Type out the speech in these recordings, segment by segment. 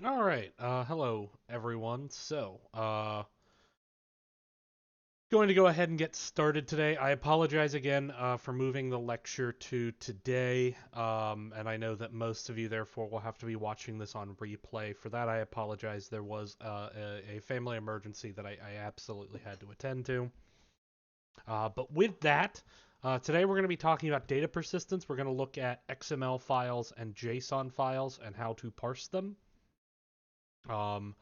All right. Hello, everyone. Going to go ahead and get started today. I apologize again for moving the lecture to today, and I know that most of you, therefore, will have to be watching this on replay. For that, I apologize. There was a family emergency that I absolutely had to attend to. But with that, today we're going to be talking about data persistence. We're going to look at XML files and JSON files and how to parse them. Um,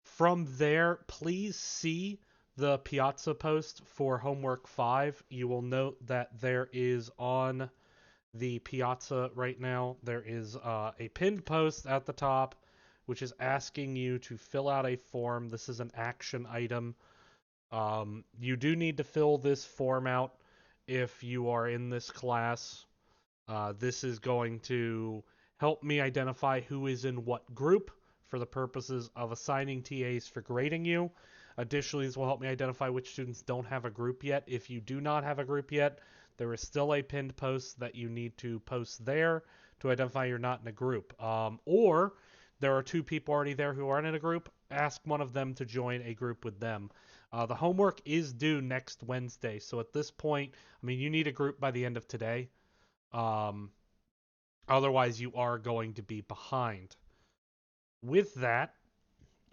From there, please see the Piazza post for homework 5. You will note that there is on the Piazza right now, there is a pinned post at the top which is asking you to fill out a form. This is an action item. You do need to fill this form out if you are in this class. This is going to help me identify who is in what group for the purposes of assigning TAs for grading you. Additionally, this will help me identify which students don't have a group yet. If you do not have a group yet, there is still a pinned post that you need to post there to identify you're not in a group. Or there are two people already there who aren't in a group. Ask one of them to join a group with them. The homework is due next Wednesday, so at this point, I mean, you need a group by the end of today. Um, Otherwise, you are going to be behind. With that,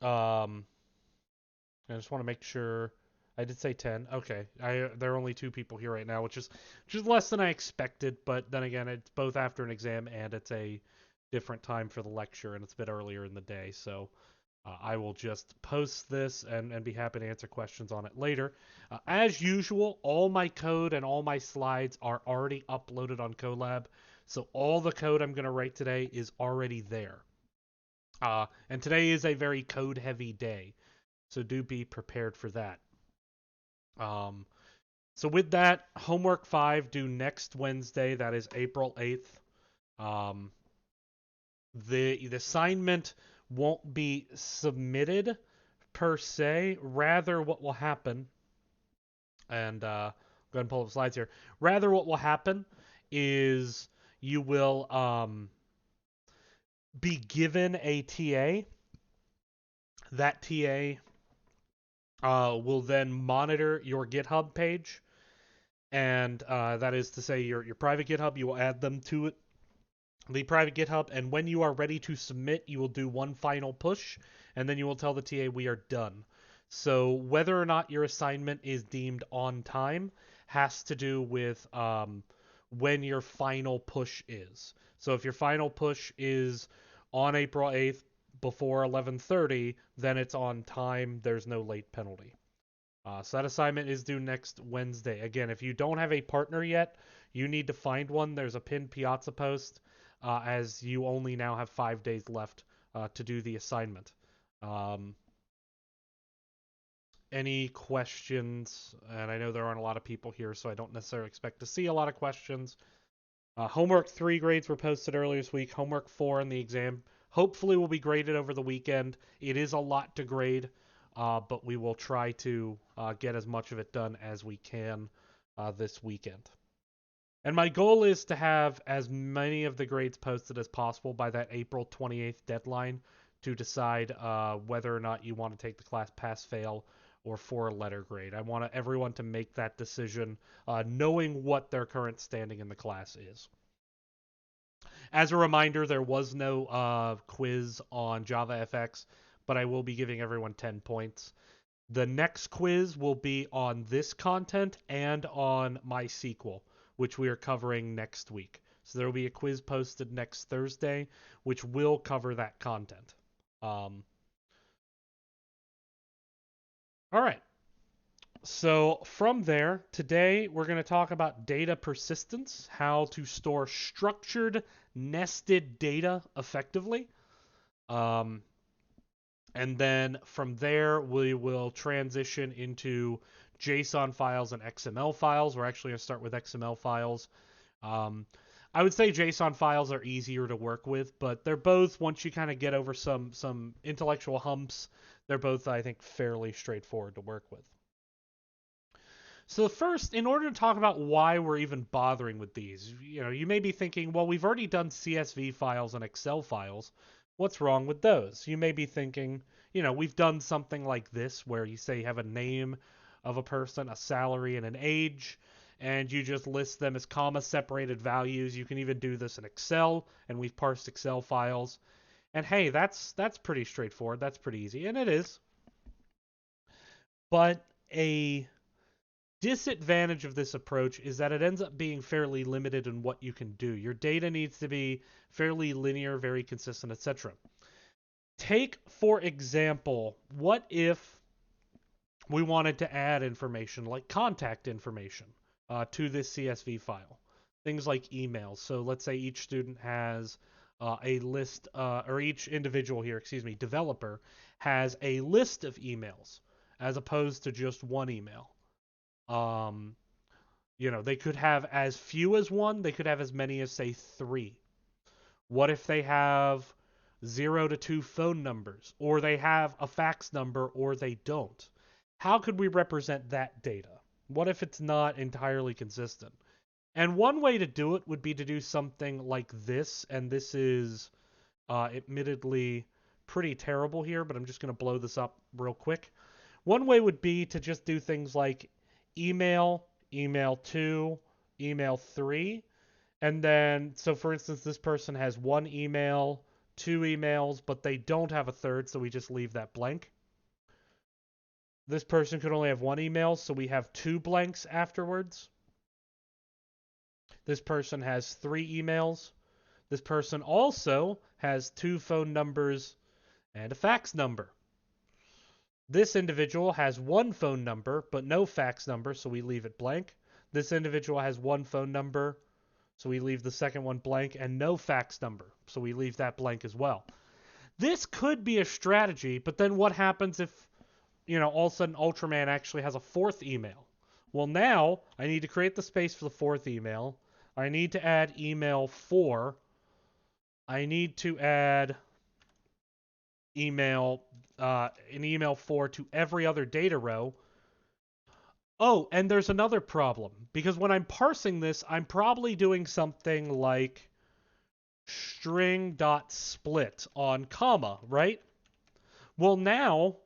um, I just want to make sure. I did say 10. Okay, there are only two people here right now, which is less than I expected. But then again, it's both after an exam and it's a different time for the lecture, and it's a bit earlier in the day. So I will just post this and be happy to answer questions on it later. As usual, all my code and all my slides are already uploaded on Colab. So all the code I'm going to write today is already there. And today is a very code heavy day. So do be prepared for that. Um, so with that, homework 5 due next Wednesday. That is April 8th. Um, the assignment won't be submitted per se. Rather, what will happen, and go ahead and pull up slides here. Rather, what will happen is you will be given a TA. That TA will then monitor your GitHub page, and that is to say your private GitHub. You will add them to it, the private GitHub, and when you are ready to submit, you will do one final push, and then you will tell the TA we are done. So whether or not your assignment is deemed on time has to do with when your final push is. So if your final push is on April 8th before 11:30, then it's on time. There's no late penalty. So that assignment is due next Wednesday. Again, if you don't have a partner yet, you need to find one. There's a pinned Piazza post, as you only now have 5 days left to do the assignment. Um, any questions? And I know there aren't a lot of people here, so I don't necessarily expect to see a lot of questions. Homework 3 grades were posted earlier this week. Homework 4 in the exam hopefully will be graded over the weekend. It is a lot to grade, but we will try to get as much of it done as we can this weekend. And my goal is to have as many of the grades posted as possible by that April 28th deadline to decide whether or not you want to take the class pass fail or for a letter grade. I want everyone to make that decision knowing what their current standing in the class is. As a reminder, there was no quiz on JavaFX, but I will be giving everyone 10 points. The next quiz will be on this content and on MySQL, which we are covering next week. So there will be a quiz posted next Thursday, which will cover that content. All right. So from there, today we're going to talk about data persistence, how to store structured, nested data effectively. Um, and then from there, we will transition into JSON files and XML files. We're actually going to start with XML files. Um, I would say JSON files are easier to work with, but they're both, once you kind of get over some intellectual humps, they're both, I think, fairly straightforward to work with. So first, in order to talk about why we're even bothering with these, you may be thinking, well, we've already done CSV files and Excel files. What's wrong with those? You may be thinking, we've done something like this where you say you have a name of a person, a salary, and an age, and you just list them as comma separated values. You can even do this in Excel, and we've parsed Excel files. And hey, that's pretty straightforward. That's pretty easy, and it is. But a disadvantage of this approach is that it ends up being fairly limited in what you can do. Your data needs to be fairly linear, very consistent, etc. Take, for example, what if we wanted to add information like contact information to this CSV file? Things like emails. So let's say each student has a list, or each individual here, developer, has a list of emails as opposed to just one email. They could have as few as one, they could have as many as, say, 3. What if they have 0 to 2 phone numbers, or they have a fax number, or they don't? How could we represent that data? What if it's not entirely consistent? And one way to do it would be to do something like this, and this is admittedly pretty terrible here, but I'm just going to blow this up real quick. One way would be to just do things like email, email 2, email 3, and then, so for instance, this person has 1 email, 2 emails, but they don't have a third, so we just leave that blank. This person could only have 1 email, so we have 2 blanks afterwards. This person has 3 emails. This person also has 2 phone numbers and a fax number. This individual has 1 phone number, but no fax number, so we leave it blank. This individual has 1 phone number, so we leave the second one blank, and no fax number, so we leave that blank as well. This could be a strategy, but then what happens if, all of a sudden Ultraman actually has a 4th email? Well, now I need to create the space for the 4th email. I need to add email 4. I need to add an email 4 to every other data row. Oh, and there's another problem, because when I'm parsing this, I'm probably doing something like string.split on comma, right? Well, now,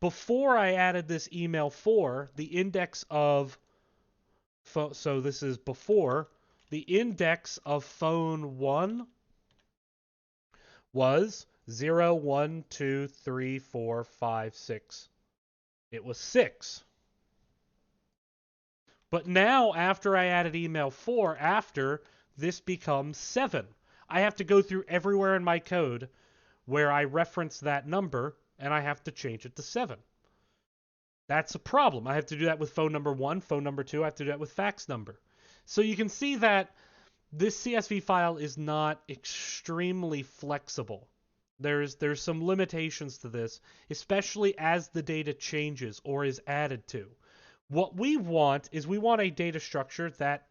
before I added this email 4, the index of, so this is before, the index of phone 1 was 0, 1, 2, 3, 4, 5, 6. It was 6. But now, after I added email 4, this becomes 7. I have to go through everywhere in my code where I reference that number, and I have to change it to 7. That's a problem. I have to do that with phone number 1, phone number 2. I have to do that with fax number. So you can see that this CSV file is not extremely flexible. There's some limitations to this, especially as the data changes or is added to. What we want is a data structure that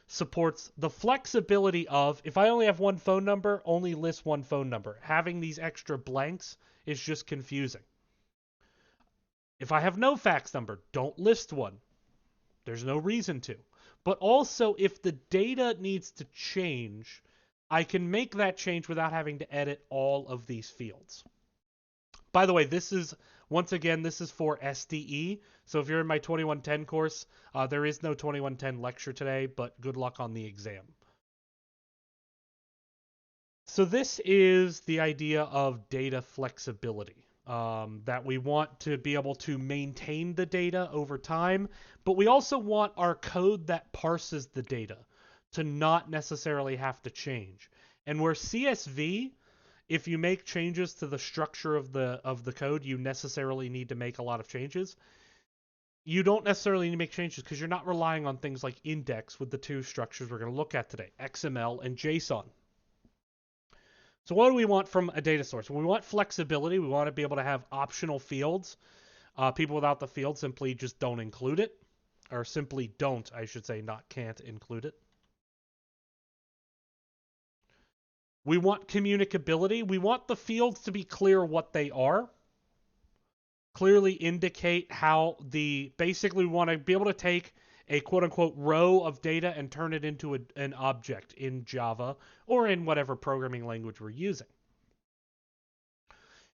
supports the flexibility of, if I only have 1 phone number, only list 1 phone number. Having these extra blanks is just confusing. If I have no fax number, don't list one. There's no reason to. But also, if the data needs to change, I can make that change without having to edit all of these fields. By the way, this is for SDE. So if you're in my 2110 course, there is no 2110 lecture today, but good luck on the exam. So this is the idea of data flexibility, that we want to be able to maintain the data over time, but we also want our code that parses the data to not necessarily have to change. And where CSV, if you make changes to the structure of the code, you necessarily need to make a lot of changes. You don't necessarily need to make changes because you're not relying on things like index with the 2 structures we're going to look at today, XML and JSON. So what do we want from a data source? When we want flexibility, we want to be able to have optional fields. People without the field simply just don't include it, or simply don't, I should say, not can't include it. We want communicability. We want the fields to be clear what they are. Clearly indicate how basically we want to be able to take a quote-unquote row of data and turn it into an object in Java or in whatever programming language we're using.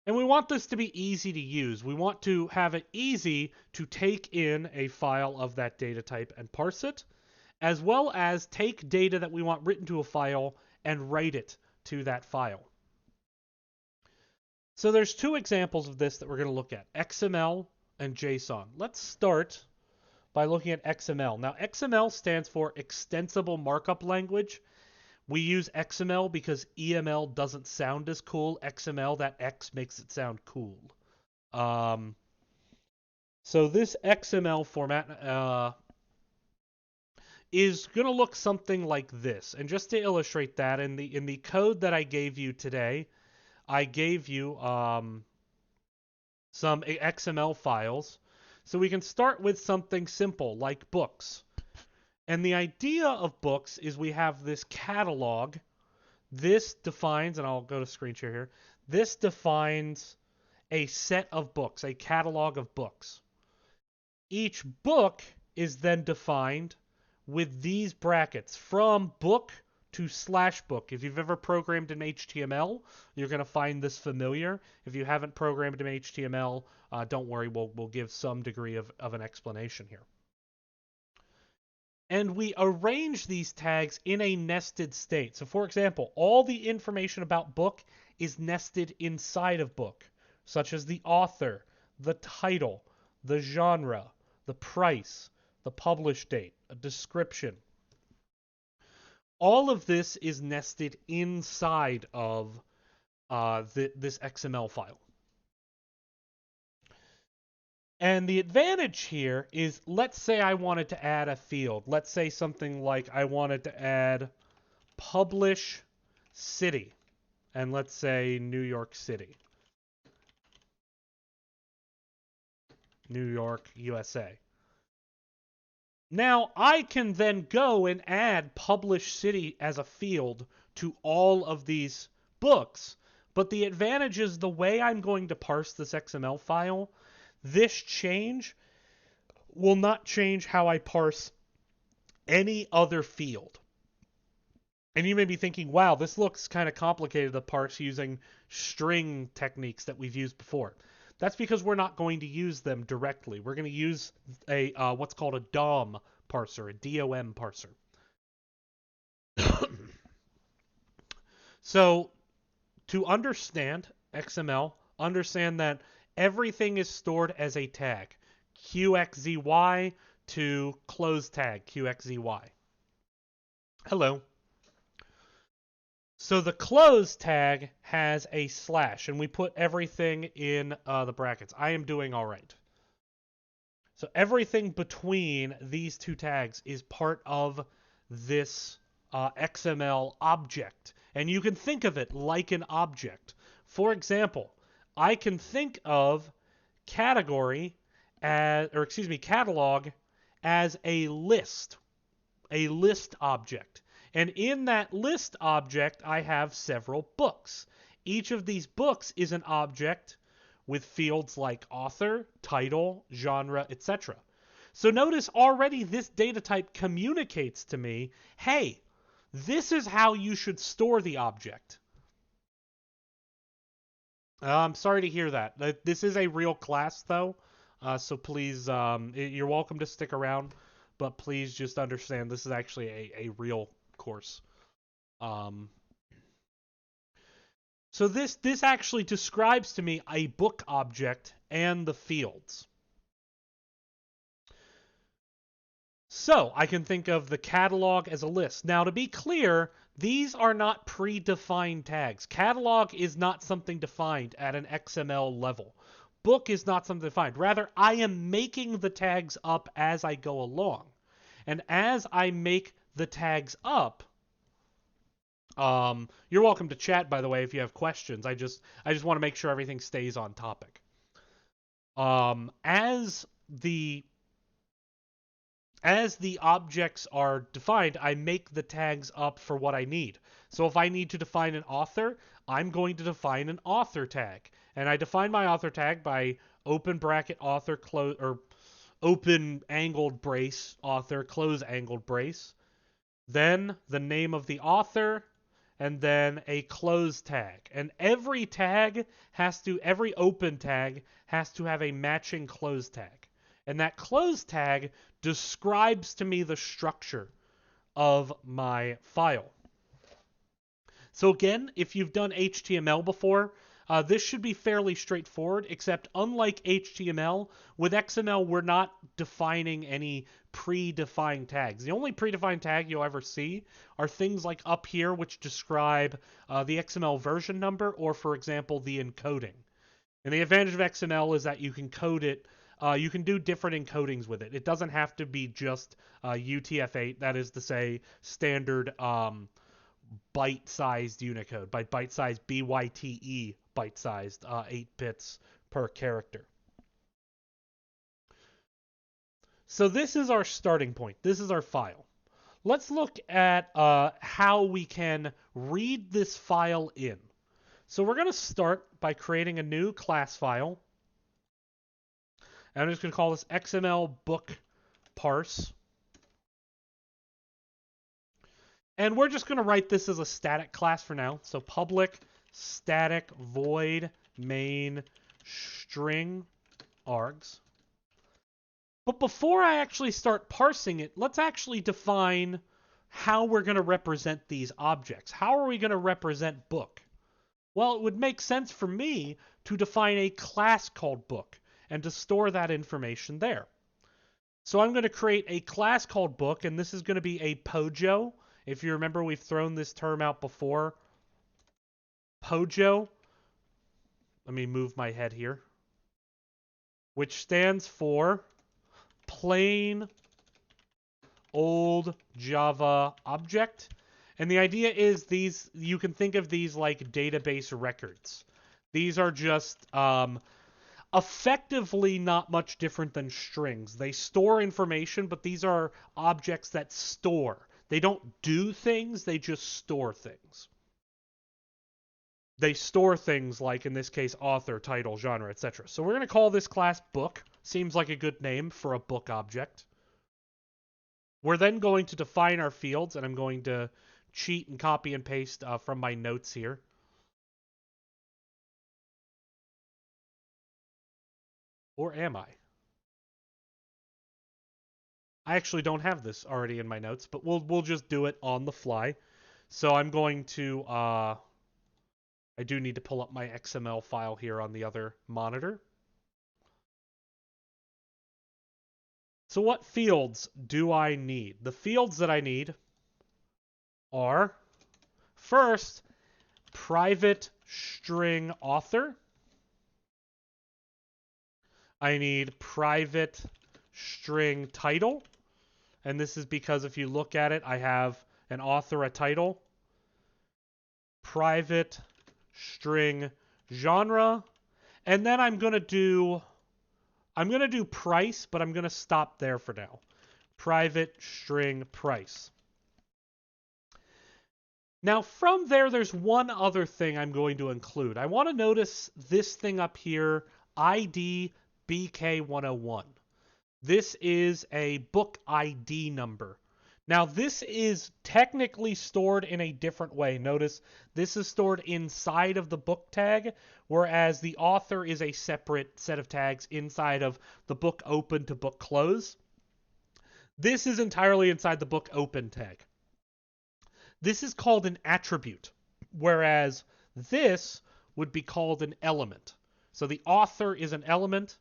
And we want this to be easy to use. We want to have it easy to take in a file of that data type and parse it, as well as take data that we want written to a file and write it to that file. So there's two examples of this that we're going to look at, XML and JSON. Let's start by looking at XML. Now, XML stands for Extensible Markup Language. We use XML because EML doesn't sound as cool. XML, that X makes it sound cool. So this XML format is going to look something like this. And just to illustrate that, in the code that I gave you today, I gave you some XML files. So we can start with something simple like books. And the idea of books is we have this catalog. This defines, and I'll go to screen share here, this defines a set of books, a catalog of books. Each book is then defined with these brackets from book to /book. If you've ever programmed in HTML, you're going to find this familiar. If you haven't programmed in HTML, don't worry, we'll give some degree of an explanation here. And we arrange these tags in a nested state. So for example, all the information about book is nested inside of book, such as the author, the title, the genre, the price, the publish date, a description. All of this is nested inside of this XML file. And the advantage here is, let's say I wanted to add a field. Let's say something like I wanted to add publish city. And let's say New York City. New York, USA. Now, I can then go and add publish city as a field to all of these books. But the advantage is the way I'm going to parse this XML file, this change will not change how I parse any other field. And you may be thinking, wow, this looks kind of complicated to parse using string techniques that we've used before. That's because we're not going to use them directly. We're going to use a what's called a DOM parser, a DOM parser. So to understand XML, understand that everything is stored as a tag. QXZY to close tag, QXZY. Hello. So the close tag has a slash, and we put everything in the brackets. I am doing all right. So everything between these two tags is part of this XML object. And you can think of it like an object. For example, I can think of catalog as a list object. And in that list object, I have several books. Each of these books is an object with fields like author, title, genre, etc. So notice already this data type communicates to me, hey, this is how you should store the object. I'm sorry to hear that. This is a real class, though, so please, you're welcome to stick around, but please just understand this is actually a real course. So this actually describes to me a book object and the fields. So I can think of the catalog as a list. Now, to be clear, these are not predefined tags. Catalog is not something defined at an XML level. Book is not something defined. Rather, I am making the tags up as I go along. And as I make the tags up, you're welcome to chat, by the way, if you have questions. I just want to make sure everything stays on topic. As the objects are defined, I make the tags up for what I need. So if I need to define an author, I'm going to define an author tag. And I define my author tag by open bracket author, close, or open angled brace author, close angled brace. Then the name of the author, and then a close tag. And every open tag has to have a matching close tag. And that close tag describes to me the structure of my file. So again, if you've done HTML before, this should be fairly straightforward, except unlike HTML, with XML, we're not defining any predefined tags. The only predefined tag you'll ever see are things like up here, which describe the XML version number, or for example, the encoding. And the advantage of XML is that you can code it, you can do different encodings with it. It doesn't have to be just UTF-8, that is to say, standard byte-sized Unicode. By byte-sized, BYTE, byte-sized, 8 bits per character. So this is our starting point. This is our file. Let's look at how we can read this file in. So we're going to start by creating a new class file. And I'm just going to call this XML book parse. And we're just going to write this as a static class for now. So public static void main string args. But before I actually start parsing it, let's actually define how we're going to represent these objects. How are we going to represent book? Well, it would make sense for me to define a class called book and to store that information there. So I'm going to create a class called book, and this is going to be a Pojo. If you remember, we've thrown this term out before. Pojo. Let me move my head here. Which stands for plain old Java object. And the idea is these, you can think of these like database records. These are just effectively not much different than strings. They store information, but these are objects that store. They don't do things, they just store things. They store things like, in this case, author, title, genre, etc. So we're going to call this class book. Seems like a good name for a book object. We're then going to define our fields, and I'm going to cheat and copy and paste from my notes here. Or am I? I actually don't have this already in my notes, but we'll just do it on the fly. So I'm going to I do need to pull up my XML file here on the other monitor. So what fields do I need? The fields that I need are, first, private string author. I need private string title. And this is because if you look at it, I have an author, a title, private string genre, and then I'm going to do price, but I'm going to stop there for now. Private string price. Now from there, there's one other thing I'm going to include. I want to notice this thing up here, ID BK101. This is a book ID number. Now, this is technically stored in a different way. Notice this is stored inside of the book tag, whereas the author is a separate set of tags inside of the book open to book close. This is entirely inside the book open tag. This is called an attribute, whereas this would be called an element. So the author is an element.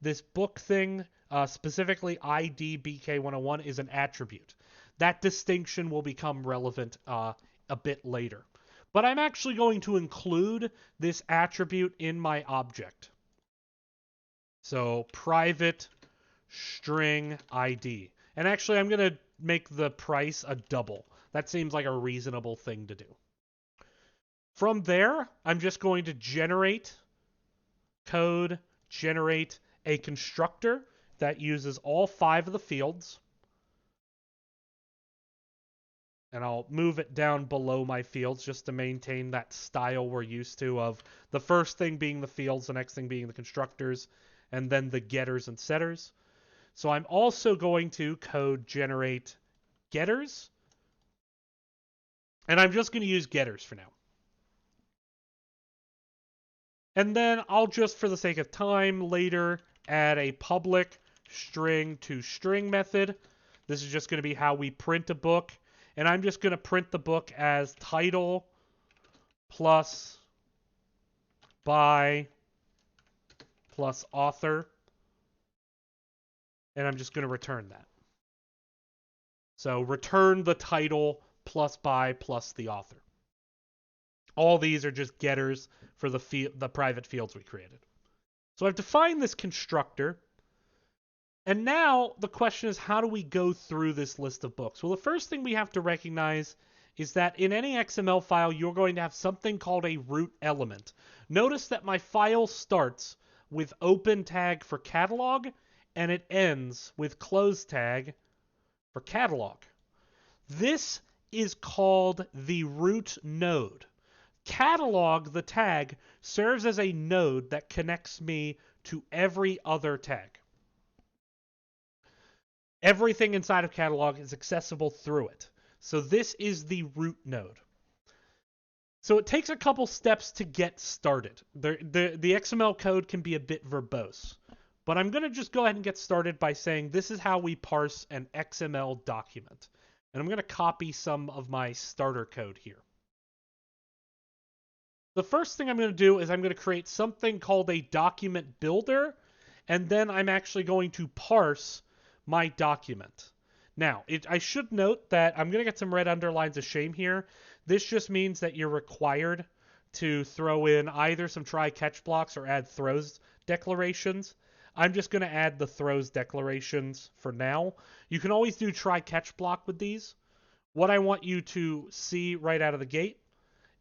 This book thing, specifically ID BK101, is an attribute. That distinction will become relevant a bit later. But I'm actually going to include this attribute in my object. So private string ID. And actually, I'm going to make the price a double. That seems like a reasonable thing to do. From there, I'm just going to generate a constructor that uses all 5 of the fields. And I'll move it down below my fields just to maintain that style we're used to of the first thing being the fields, the next thing being the constructors, and then the getters and setters. So I'm also going to code generate getters And I'm just going to use getters for now. And then I'll just, for the sake of time, later add a public string to string method. This is just going to be how we print a book. And I'm just going to print the book as title plus by plus author. And I'm just going to return that. So return the title plus by plus the author. All these are just getters for the private fields we created. So I've defined this constructor. And now the question is, how do we go through this list of books? Well, the first thing we have to recognize is that in any XML file, you're going to have something called a root element. Notice that my file starts with open tag for catalog, and it ends with close tag for catalog. This is called the root node. Catalog, the tag, serves as a node that connects me to every other tag. Everything inside of catalog is accessible through it. So this is the root node. So it takes a couple steps to get started. The XML code can be a bit verbose. But I'm going to just go ahead and get started by saying this is how we parse an XML document. And I'm going to copy some of my starter code here. The first thing I'm going to do is I'm going to create something called a document builder. And then I'm actually going to parse my document. Now, I should note that I'm going to get some red underlines of shame here. This just means that you're required to throw in either some try-catch blocks or add throws declarations. I'm just going to add the throws declarations for now. You can always do try-catch block with these. What I want you to see right out of the gate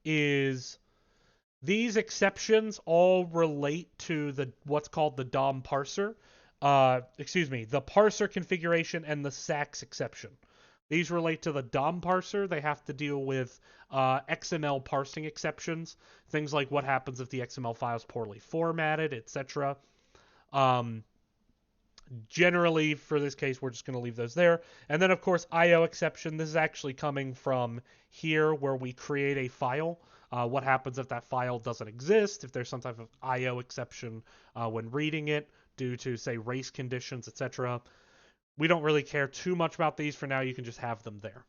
is these exceptions all relate to what's called the DOM parser. The parser configuration and the SAX exception. These relate to the DOM parser. They have to deal with XML parsing exceptions, things like what happens if the XML file is poorly formatted, etc. Generally, for this case, we're just going to leave those there. And then, of course, IO exception. This is actually coming from here where we create a file. What happens if that file doesn't exist, if there's some type of IO exception when reading it due to, say, race conditions, etc. We don't really care too much about these for now. You can just have them there.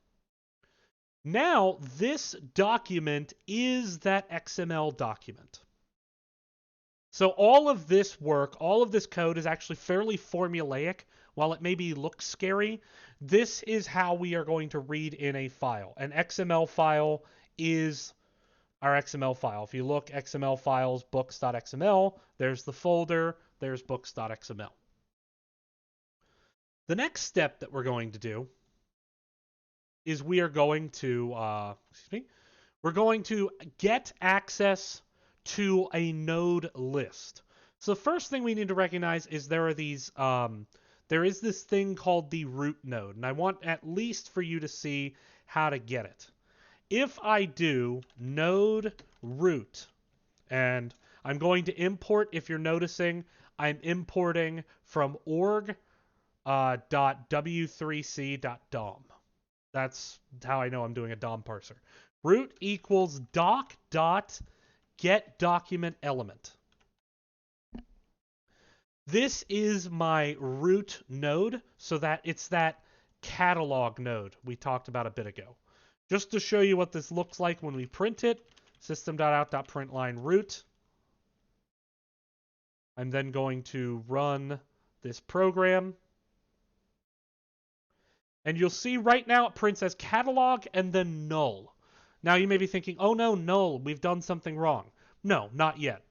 Now, this document is that XML document. So all of this work, all of this code is actually fairly formulaic. While it maybe looks scary, this is how we are going to read in a file. An XML file is our XML file. If you look XML files, books.xml, there's the folder, there's books.xml. The next step that we're going to do is we are going to, we're going to get access to a node list. So the first thing we need to recognize is there are these, there is this thing called the root node, and I want at least for you to see how to get it. If I do node root, and I'm going to import, if you're noticing, I'm importing from org.w3c.dom. That's how I know I'm doing a DOM parser. Root equals doc.getDocumentElement. This is my root node, so that it's that catalog node we talked about a bit ago. Just to show you what this looks like when we print it, system.out.println root. I'm then going to run this program. And you'll see right now it prints as catalog and then null. Now you may be thinking, oh no, null, we've done something wrong. No, not yet.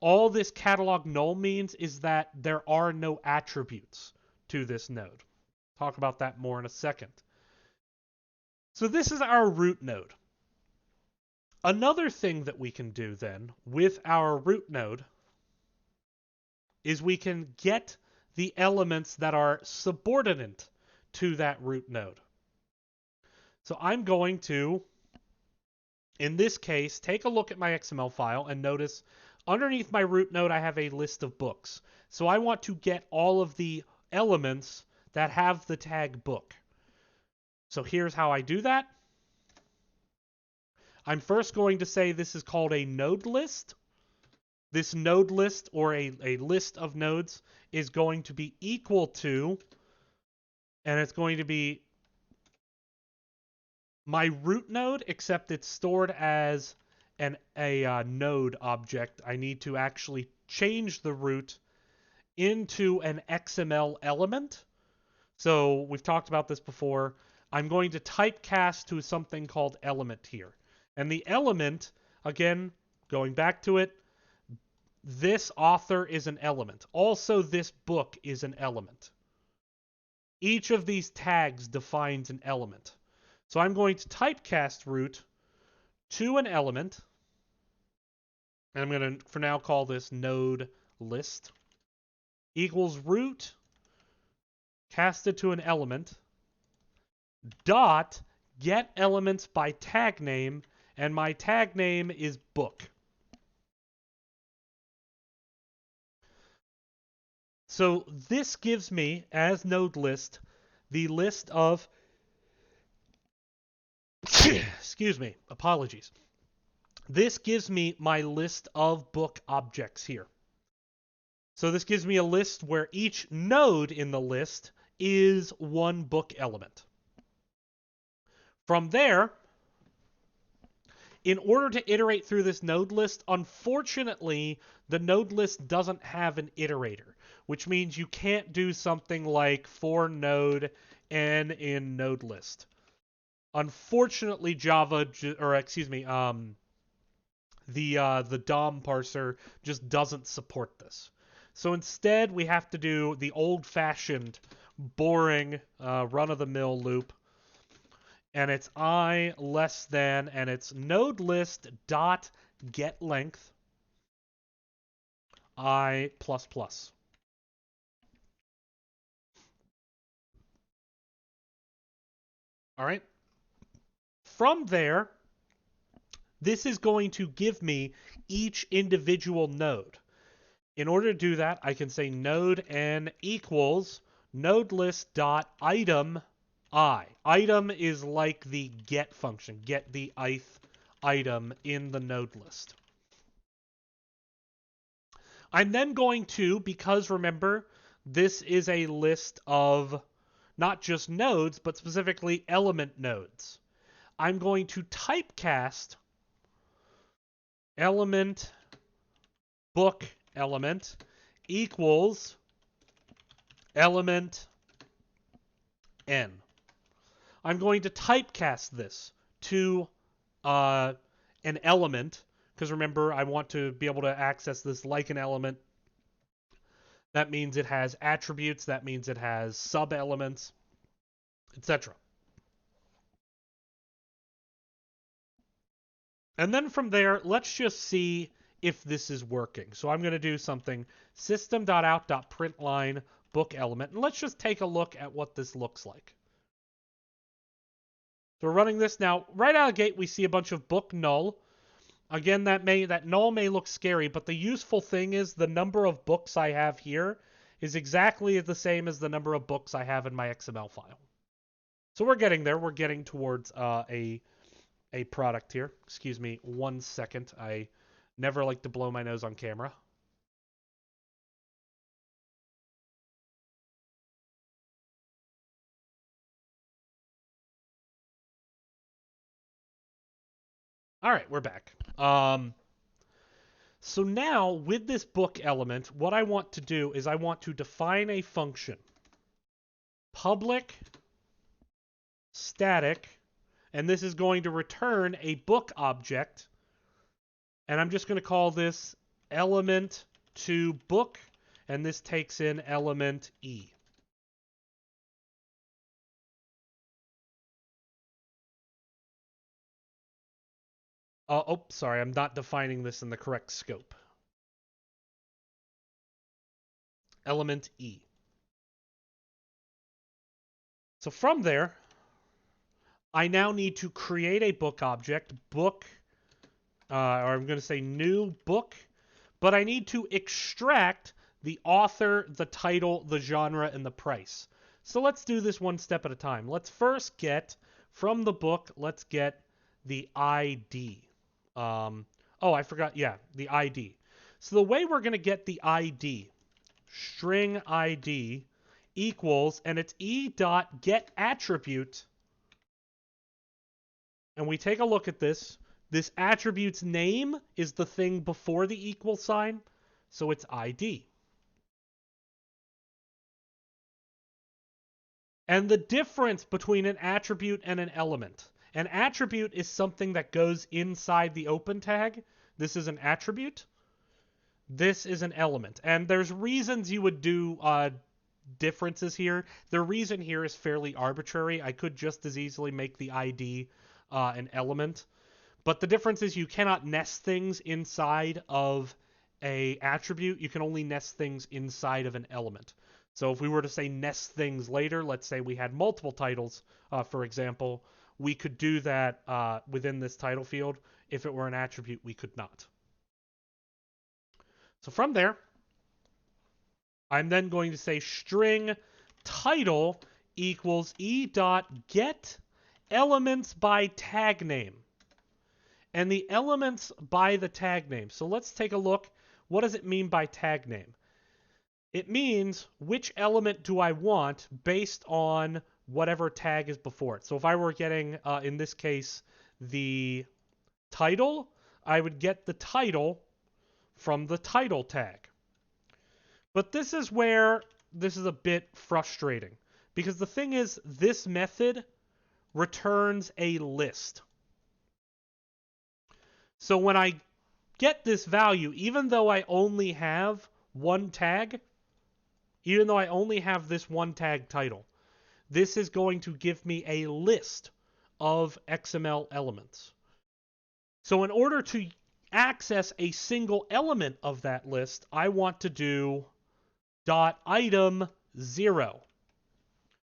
All this catalog null means is that there are no attributes to this node. Talk about that more in a second. So this is our root node. Another thing that we can do then with our root node is we can get the elements that are subordinate to that root node. So I'm going to, in this case, take a look at my XML file and notice underneath my root node I have a list of books. So I want to get all of the elements that have the tag book. So here's how I do that. I'm first going to say this is called a node list. This node list, or a list of nodes, is going to be equal to, and it's going to be my root node, except it's stored as a node object. I need to actually change the root into an XML element. So we've talked about this before. I'm going to typecast to something called element here. And the element, again, going back to it, this author is an element. Also, this book is an element. Each of these tags defines an element. So I'm going to typecast root to an element. And I'm going to, for now, call this node list. Equals root, casted to an element, dot, get elements by tag name, and my tag name is book. So this gives me, as node list, the list of, excuse me, apologies. This gives me my list of book objects here. So this gives me a list where each node in the list is one book element. From there, in order to iterate through this node list, unfortunately, the node list doesn't have an iterator, which means you can't do something like for node n in node list. Unfortunately, Java, or excuse me, the DOM parser just doesn't support this. So instead, we have to do the old-fashioned, boring, run-of-the-mill loop. And it's I less than, and it's node list dot get length I plus plus. All right. From there, this is going to give me each individual node. In order to do that, I can say node n equals node list dot item I. Item is like the get function. Get the ith item in the node list. I'm then going to, because remember, this is a list of not just nodes, but specifically element nodes. I'm going to typecast element book element equals element n. I'm going to typecast this to an element, because remember, I want to be able to access this like an element. That means it has attributes, that means it has sub-elements, etc. And then from there, let's just see if this is working. So I'm going to do something system.out.println book element, and let's just take a look at what this looks like. So we're running this now. Right out of the gate, we see a bunch of book null. Again, that null may look scary, but the useful thing is the number of books I have here is exactly the same as the number of books I have in my XML file. So we're getting there. We're getting towards a product here. Excuse me 1 second. I never like to blow my nose on camera. All right, we're back. So now with this book element, what I want to do is I want to define a function. Public static, and this is going to return a book object. And I'm just going to call this element to book, and this takes in element E. Oh, sorry, I'm not defining this in the correct scope. Element E. So from there, I now need to create a book object, book, or I'm going to say new book, but I need to extract the author, the title, the genre, and the price. So let's do this one step at a time. Let's first get, from the book, let's get the ID. Oh, I forgot. Yeah, the ID. So the way we're going to get the ID, string ID equals, and it's e dot get attribute. And we take a look at this. This attribute's name is the thing before the equal sign, so it's ID. And the difference between an attribute and an element. An attribute is something that goes inside the open tag. This is an attribute. This is an element. And there's reasons you would do differences here. The reason here is fairly arbitrary. I could just as easily make the ID an element. But the difference is you cannot nest things inside of a attribute. You can only nest things inside of an element. So if we were to say nest things later, let's say we had multiple titles, for example, we could do that within this title field. If it were an attribute, we could not. So from there, I'm then going to say string title equals e dot get elements by tag name. And the elements by the tag name. So let's take a look. What does it mean by tag name? It means which element do I want based on whatever tag is before it. So if I were getting, in this case, the title, I would get the title from the title tag. But this is where this is a bit frustrating. Because the thing is, this method returns a list. So when I get this value, even though I only have one tag, even though I only have this one tag title, this is going to give me a list of XML elements. So in order to access a single element of that list, I want to do .item 0.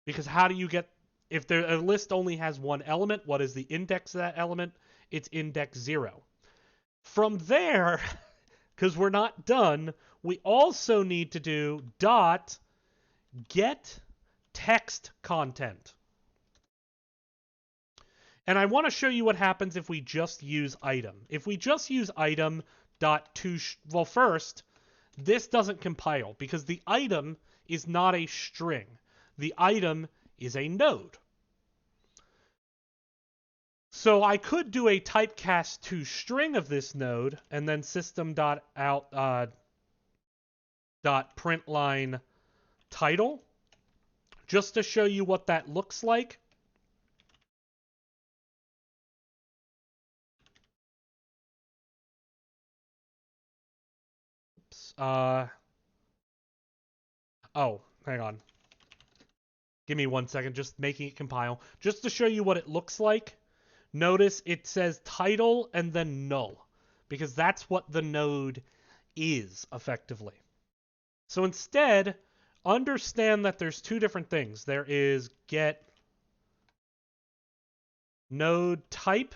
Because how do you get, if a list only has one element, what is the index of that element? It's index 0. From there, because we're not done, we also need to do dot get text content. And I want to show you what happens if we just use item. If we just use item dot to, well, first, this doesn't compile because the item is not a string. The item is a node. So I could do a typecast to string of this node and then system.out .println title just to show you what that looks like. Oops. Oh, hang on. Give me 1 second, just making it compile. Just to show you what it looks like, notice it says title and then null, because that's what the node is, effectively. So instead, understand that there's two different things. There is get node type,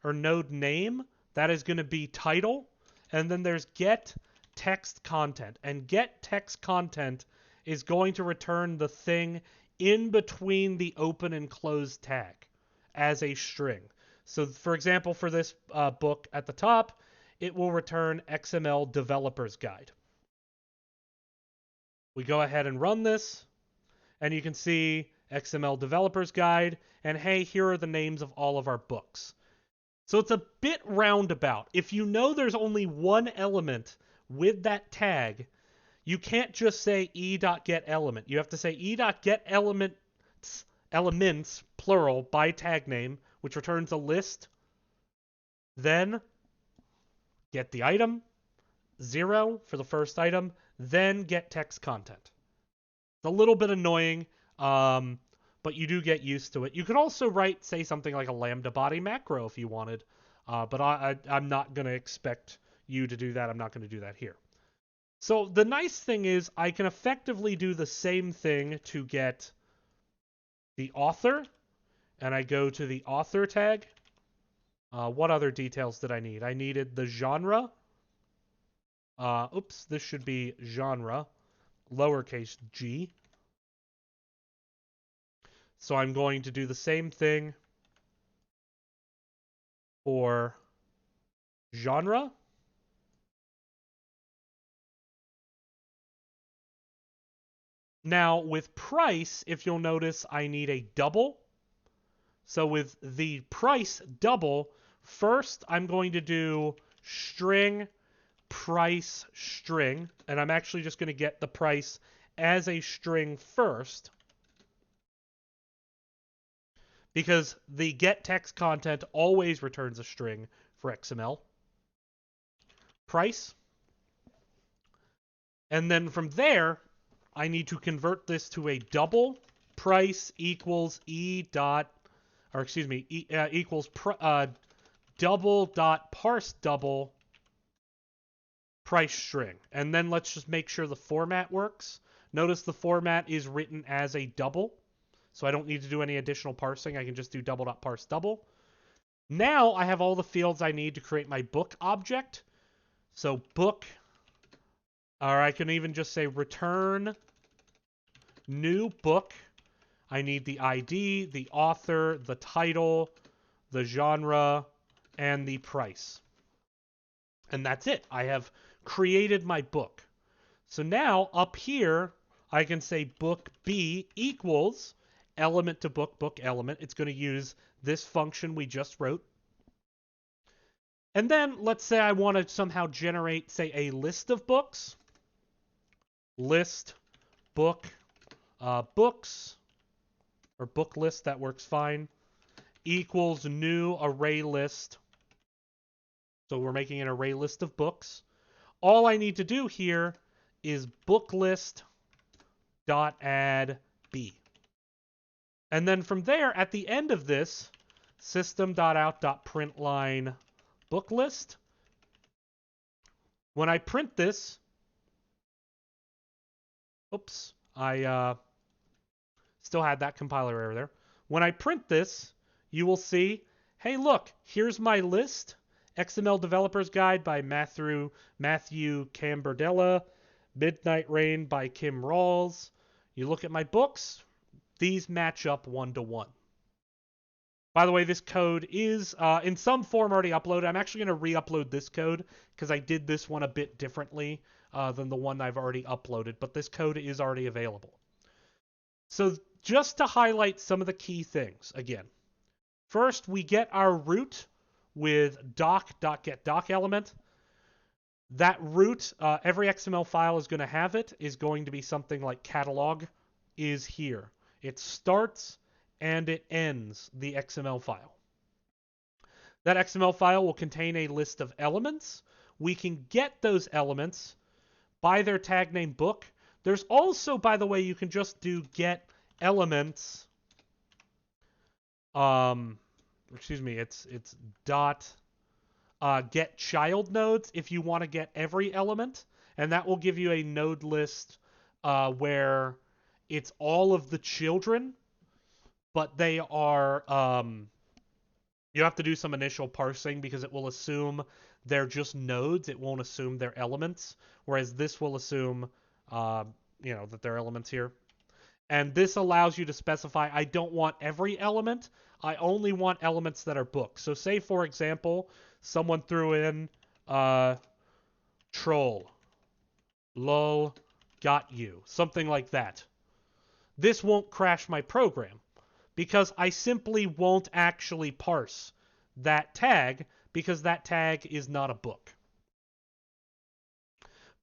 or node name, that is going to be title, and then there's get text content. And get text content is going to return the thing in between the open and closed tag as a string. So for example, for this book at the top, it will return XML Developer's Guide. We go ahead and run this, and you can see XML Developer's Guide, and hey, here are the names of all of our books. So it's a bit roundabout. If you know there's only one element with that tag, you can't just say e.getElement. You have to say e.getElements, plural, by tag name, which returns a list. Then get the item, 0 for the first item, then get text content. It's a little bit annoying, but you do get used to it. You could also say something like a lambda body macro if you wanted, but I'm not going to expect you to do that. I'm not going to do that here. So the nice thing is I can effectively do the same thing to get the author, and I go to the author tag. What other details did I need? I needed the genre. This should be genre, lowercase g. So I'm going to do the same thing for genre. Now with price, if you'll notice, I need a double. So with the price double, first I'm going to do string price string, and I'm actually just going to get the price as a string first, because the get text content always returns a string for XML. Price. And then from there, I need to convert this to a double. Price equals equals double dot parse double price string. And then let's just make sure the format works. Notice the format is written as a double, so I don't need to do any additional parsing. I can just do double dot parse double. Now I have all the fields I need to create my book object. So book, or I can even just say return new book. I need the ID, the author, the title, the genre, and the price. And that's it. I have created my book. So now up here, I can say book B equals element to book, book element. It's going to use this function we just wrote. And then let's say I want to somehow generate, say, a list of books. List book books, or book list, that works fine, equals new array list. So we're making an array list of books. All I need to do here is book list dot add B. And then from there, at the end of this, system.out.println book list. When I print this, oops, I still had that compiler error there. When I print this, you will see, hey, look, here's my list. XML Developer's Guide by Matthew Camberdella. Midnight Rain by Kim Rawls. You look at my books, these match up 1-to-1. By the way, this code is in some form already uploaded. I'm actually going to re-upload this code because I did this one a bit differently than the one I've already uploaded, but this code is already available. So just to highlight some of the key things, again, first we get our root with doc.getDocElement. That root, every XML file is going to have it, is going to be something like catalog is here. It starts and it ends the XML file. That XML file will contain a list of elements. We can get those elements by their tag name book. There's also, by the way, you can just do get elements. It's dot get child nodes if you want to get every element, and that will give you a node list where it's all of the children, but they are you have to do some initial parsing because it will assume they're just nodes. It won't assume they're elements, whereas this will assume that they're elements here. And this allows you to specify, I don't want every element. I only want elements that are books. So say, for example, someone threw in troll, lol, got you, something like that. This won't crash my program because I simply won't actually parse that tag because that tag is not a book.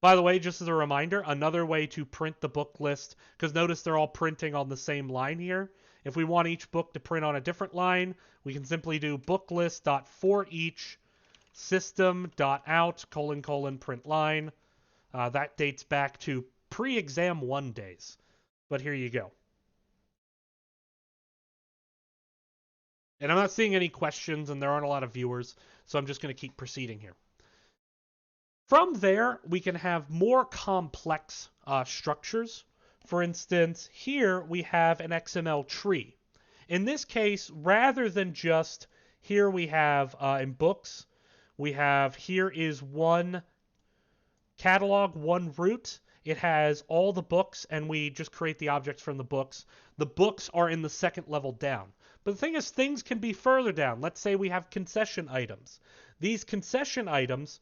By the way, just as a reminder, another way to print the book list, because notice they're all printing on the same line here. If we want each book to print on a different line, we can simply do booklist.forEach system.out::print line. That dates back to pre-exam 1 days. But here you go. And I'm not seeing any questions, and there aren't a lot of viewers, so I'm just going to keep proceeding here. From there, we can have more complex structures. For instance, here we have an XML tree. In this case, rather than just here we have in books, we have here is one catalog, one root. It has all the books, and we just create the objects from the books. The books are in the second level down. But the thing is, things can be further down. Let's say we have concession items. These concession items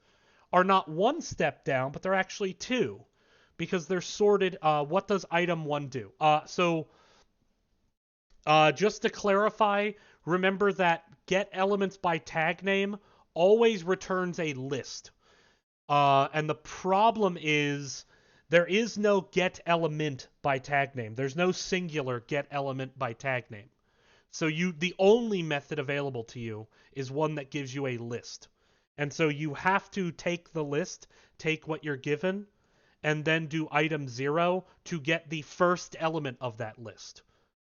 are not one step down, but they're actually two, because they're sorted. What does item one do? Just to clarify, remember that get elements by tag name always returns a list. And the problem is there is no get element by tag name. There's no singular get element by tag name. So the only method available to you is one that gives you a list. And so you have to take the list, take what you're given, and then do item 0 to get the first element of that list.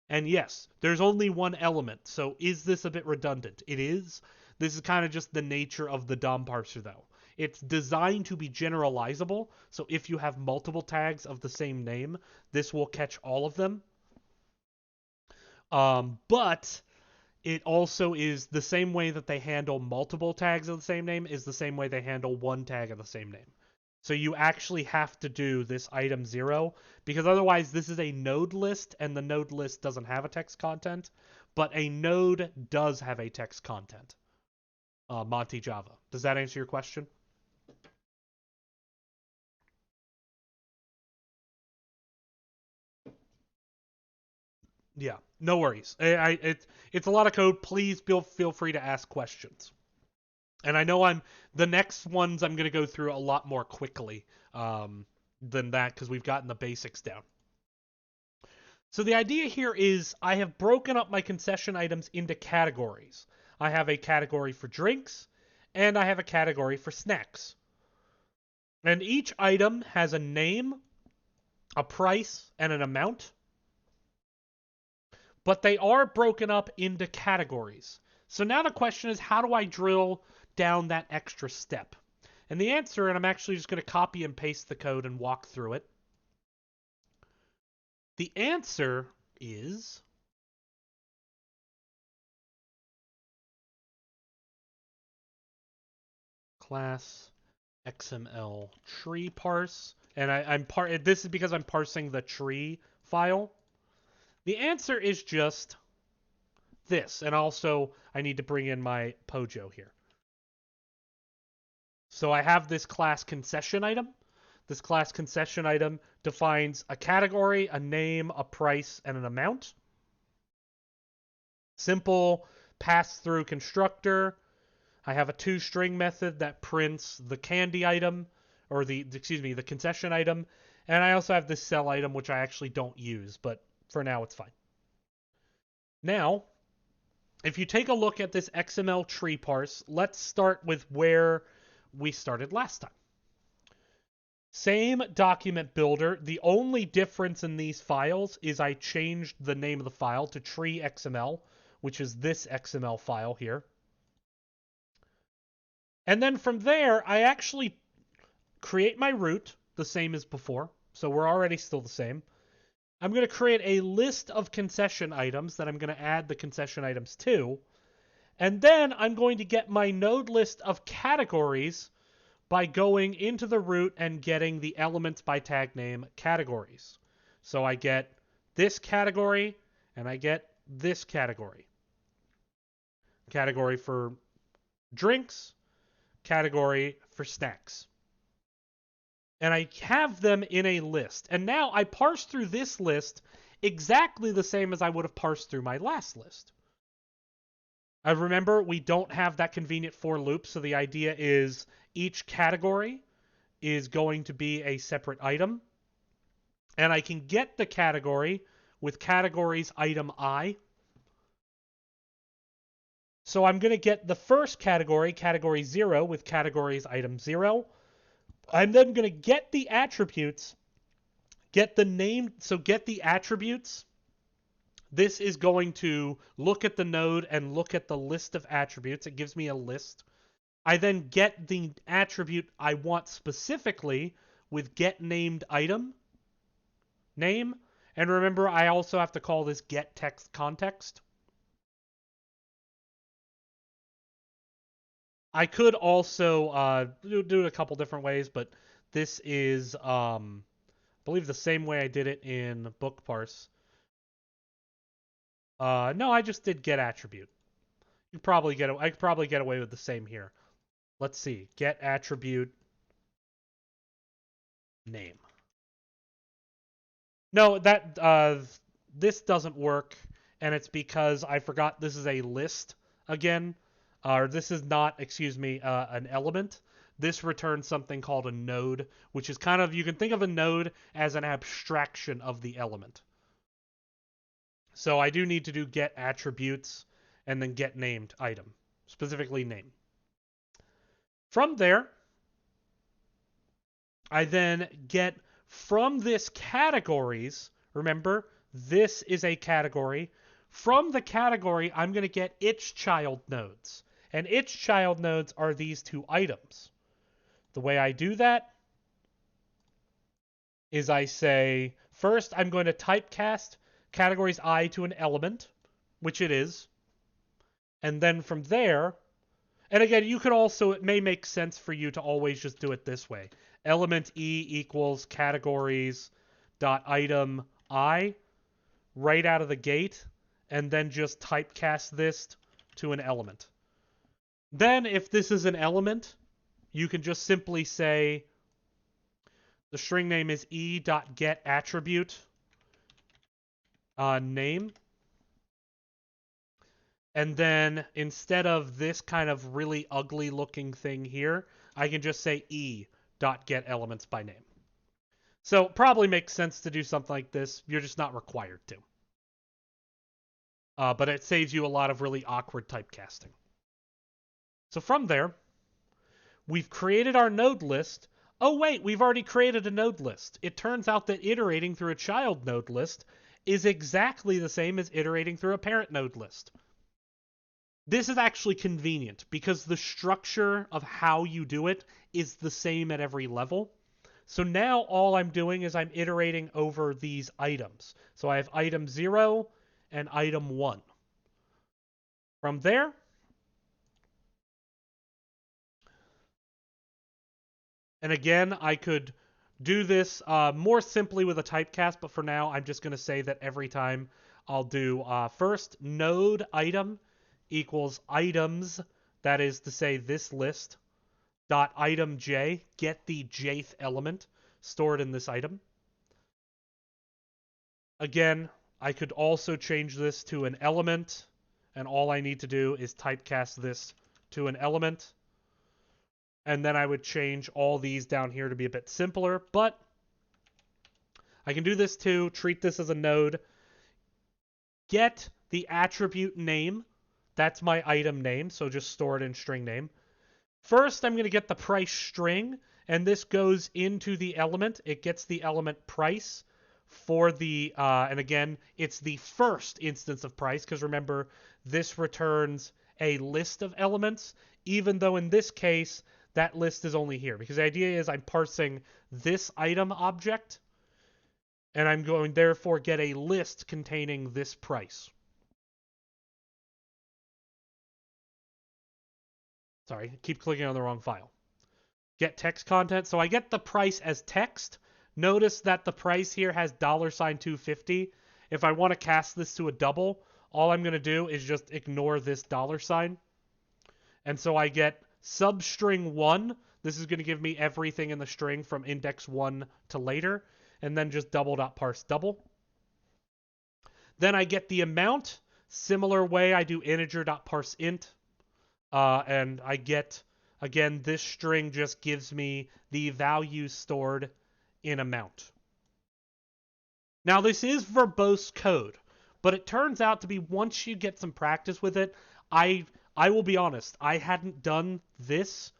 And yes, there's only one element. So is this a bit redundant? It is. This is kind of just the nature of the DOM parser, though. It's designed to be generalizable. So if you have multiple tags of the same name, this will catch all of them. But it also is the same way that they handle multiple tags of the same name is the same way they handle one tag of the same name. So you actually have to do this item 0 because otherwise this is a node list and the node list doesn't have a text content, but a node does have a text content. Monty Java. Does that answer your question? Yeah, no worries. It's a lot of code. Please feel free to ask questions. And I know the next ones I'm going to go through a lot more quickly than that because we've gotten the basics down. So the idea here is I have broken up my concession items into categories. I have a category for drinks and I have a category for snacks. And each item has a name, a price, and an amount. But they are broken up into categories. So now the question is, how do I drill down that extra step? And the answer, and I'm actually just going to copy and paste the code and walk through it. The answer is class XML tree parse. And this is because I'm parsing the tree file. The answer is just this. And also, I need to bring in my Pojo here. So I have this class concession item. This class concession item defines a category, a name, a price, and an amount. Simple pass-through constructor. I have a toString method that prints the candy item, or the concession item. And I also have this sell item, which I actually don't use, but for now it's fine. Now, if you take a look at this XML tree parse, let's start with where we started last time. Same document builder. The only difference in these files is I changed the name of the file to tree XML, which is this XML file here. And then from there, I actually create my root, the same as before. So we're already still the same. I'm going to create a list of concession items that I'm going to add the concession items to. And then I'm going to get my node list of categories by going into the root and getting the elements by tag name categories. So I get this category and I get this category. Category for drinks, category for snacks. And I have them in a list. And now I parse through this list exactly the same as I would have parsed through my last list. I remember we don't have that convenient for loop, so the idea is each category is going to be a separate item. And I can get the category with categories item I. So I'm going to get the first category, category 0, with categories item 0. I'm then going to get the attributes, get the name, so get the attributes. This is going to look at the node and look at the list of attributes. It gives me a list. I then get the attribute I want specifically with get named item name. And remember, I also have to call this get text context. I could also do it a couple different ways, but this is, I believe, the same way I did it in book parse. No, I just did get attribute. I could probably get away with the same here. Let's see. Get attribute name. No, that this doesn't work, and it's because I forgot this is a list again. Or this is not, excuse me, an element. This returns something called a node, which is kind of, you can think of a node as an abstraction of the element. So I do need to do get attributes and then get named item, specifically name. From there, I then get from this categories, remember, this is a category. From the category, I'm going to get its child nodes. And its child nodes are these two items. The way I do that is I say, first, I'm going to typecast categories I to an element, which it is. And then from there, and again, you could also, it may make sense for you to always just do it this way. Element E equals categories dot item I right out of the gate, and then just typecast this to an element. Then if this is an element, you can just simply say the string name is e.getAttribute name. And then instead of this kind of really ugly looking thing here, I can just say e.getElements by name. So it probably makes sense to do something like this. You're just not required to. But it saves you a lot of really awkward typecasting. So from there, we've created our node list. Oh wait, we've already created a node list. It turns out that iterating through a child node list is exactly the same as iterating through a parent node list. This is actually convenient because the structure of how you do it is the same at every level. So now all I'm doing is I'm iterating over these items. So I have item 0 and item 1. From there, and again, I could do this more simply with a typecast, but for now, I'm just going to say that every time I'll do first node item equals items, that is to say this list, dot item j, get the jth element stored in this item. Again, I could also change this to an element, and all I need to do is typecast this to an element. And then I would change all these down here to be a bit simpler, but I can do this too, treat this as a node, get the attribute name, that's my item name, so just store it in string name. First, I'm going to get the price string, and this goes into the element. It gets the element price for the, and again, it's the first instance of price, because remember, this returns a list of elements, even though in this case, that list is only here. Because the idea is I'm parsing this item object, and I'm going therefore get a list containing this price. Sorry, keep clicking on the wrong file. Get text content. So I get the price as text. Notice that the price here has $250. If I want to cast this to a double, all I'm going to do is just ignore this $. And so I get substring 1. This is going to give me everything in the string from index 1 to later. And then just double.parse double. Then I get the amount. Similar way I do integer.parseInt. And I get, again, this string just gives me the value stored in amount. Now, this is verbose code, but it turns out to be once you get some practice with it, I will be honest, I hadn't done this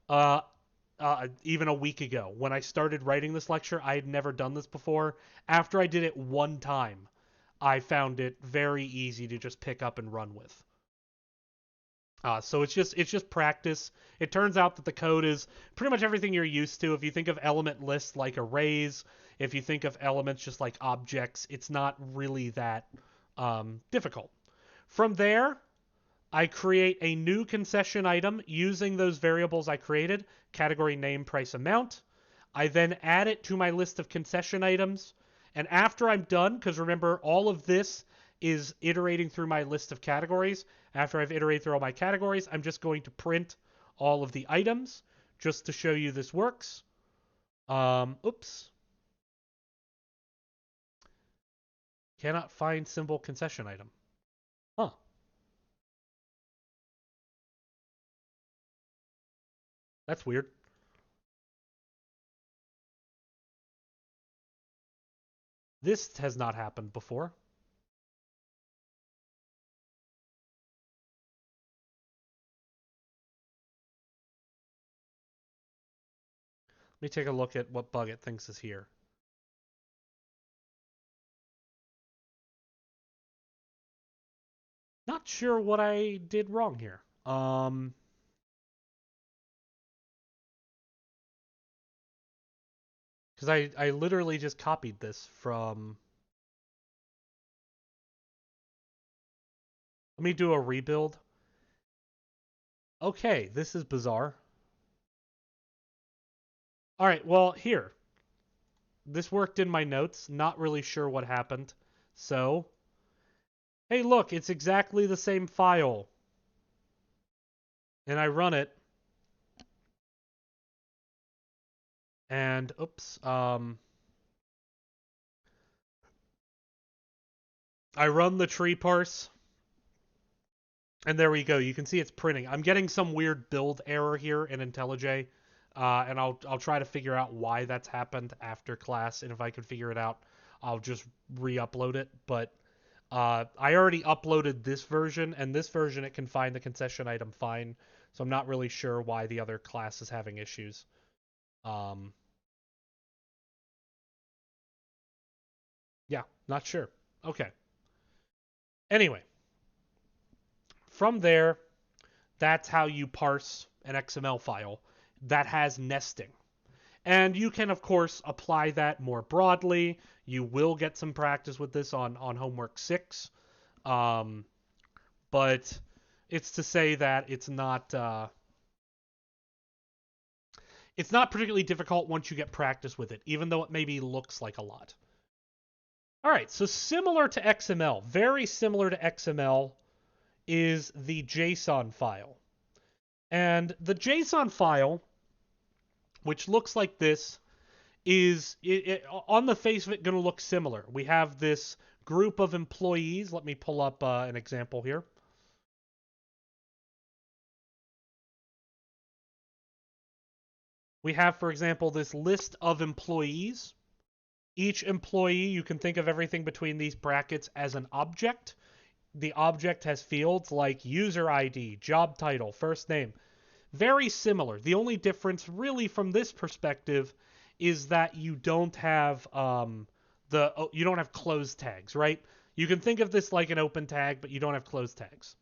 even a week ago. When I started writing this lecture, I had never done this before. After I did it one time, I found it very easy to just pick up and run with. So it's just practice. It turns out that the code is pretty much everything you're used to. If you think of element lists like arrays, if you think of elements just like objects, it's not really that difficult. From there, I create a new concession item using those variables I created, category name, price, amount. I then add it to my list of concession items. And after I'm done, because remember, all of this is iterating through my list of categories. After I've iterated through all my categories, I'm just going to print all of the items just to show you this works. Oops. Cannot find symbol concession item. Huh. That's weird. This has not happened before. Let me take a look at what bug it thinks is here. Not sure what I did wrong here. Because I literally just copied this from... Let me do a rebuild. Okay, this is bizarre. All right, well, here. This worked in my notes. Not really sure what happened. So, hey, look, it's exactly the same file. And I run it. And, oops, I run the tree parse. And there we go. You can see it's printing. I'm getting some weird build error here in IntelliJ. And I'll try to figure out why that's happened after class. And if I can figure it out, I'll just re-upload it. But I already uploaded this version, and this version it can find the concession item fine. So I'm not really sure why the other class is having issues. Yeah, not sure. Okay. Anyway, from there, that's how you parse an XML file that has nesting. And you can, of course, apply that more broadly. You will get some practice with this on homework 6. But it's to say that it's not particularly difficult once you get practice with it, even though it maybe looks like a lot. All right, so similar to XML, very similar to XML is the JSON file. And the JSON file, which looks like this, is on the face of it going to look similar. We have this group of employees. Let me pull up an example here. We have, for example, this list of employees. Each employee, you can think of everything between these brackets as an object. The object has fields like user ID, job title, first name. Very similar. The only difference really from this perspective is that you don't have closed tags, right? You can think of this like an open tag, but you don't have closed tags.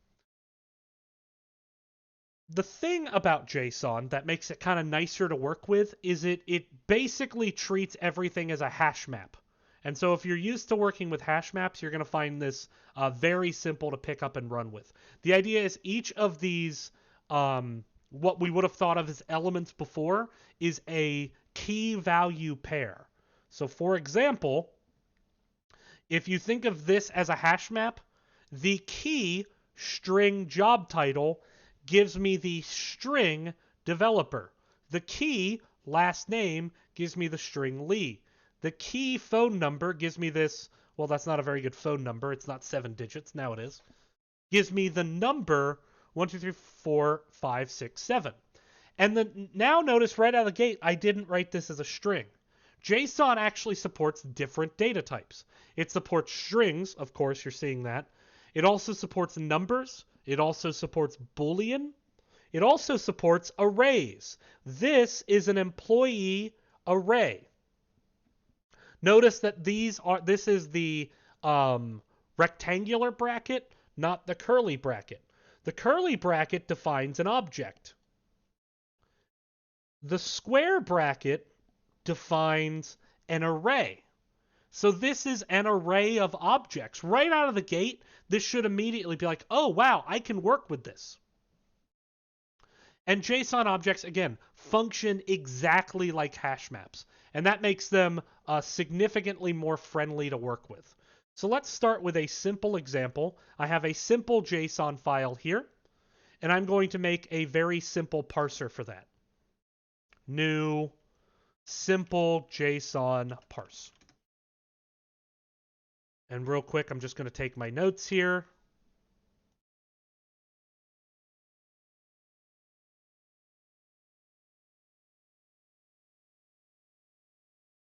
The thing about JSON that makes it kind of nicer to work with is it basically treats everything as a hash map. And so if you're used to working with hash maps, you're going to find this very simple to pick up and run with. The idea is each of these, what we would have thought of as elements before, is a key value pair. So for example, if you think of this as a hash map, the key string job title gives me the string developer. The key last name gives me the string Lee. The key phone number gives me this, well, that's not a very good phone number. It's not 7 digits. Now it is. Gives me the number 1, 2, 3, 4, 5, 6, 7. And then now notice right out of the gate, I didn't write this as a string. JSON actually supports different data types. It supports strings, of course, you're seeing that. It also supports numbers. It also supports Boolean. It also supports arrays. This is an employee array. Notice that this is the rectangular bracket, not the curly bracket. The curly bracket defines an object. The square bracket defines an array. So this is an array of objects. Right out of the gate, this should immediately be like, oh, wow, I can work with this. And JSON objects, again, function exactly like hash maps. And that makes them significantly more friendly to work with. So let's start with a simple example. I have a simple JSON file here, and I'm going to make a very simple parser for that. New simple JSON parse. And real quick, I'm just going to take my notes here.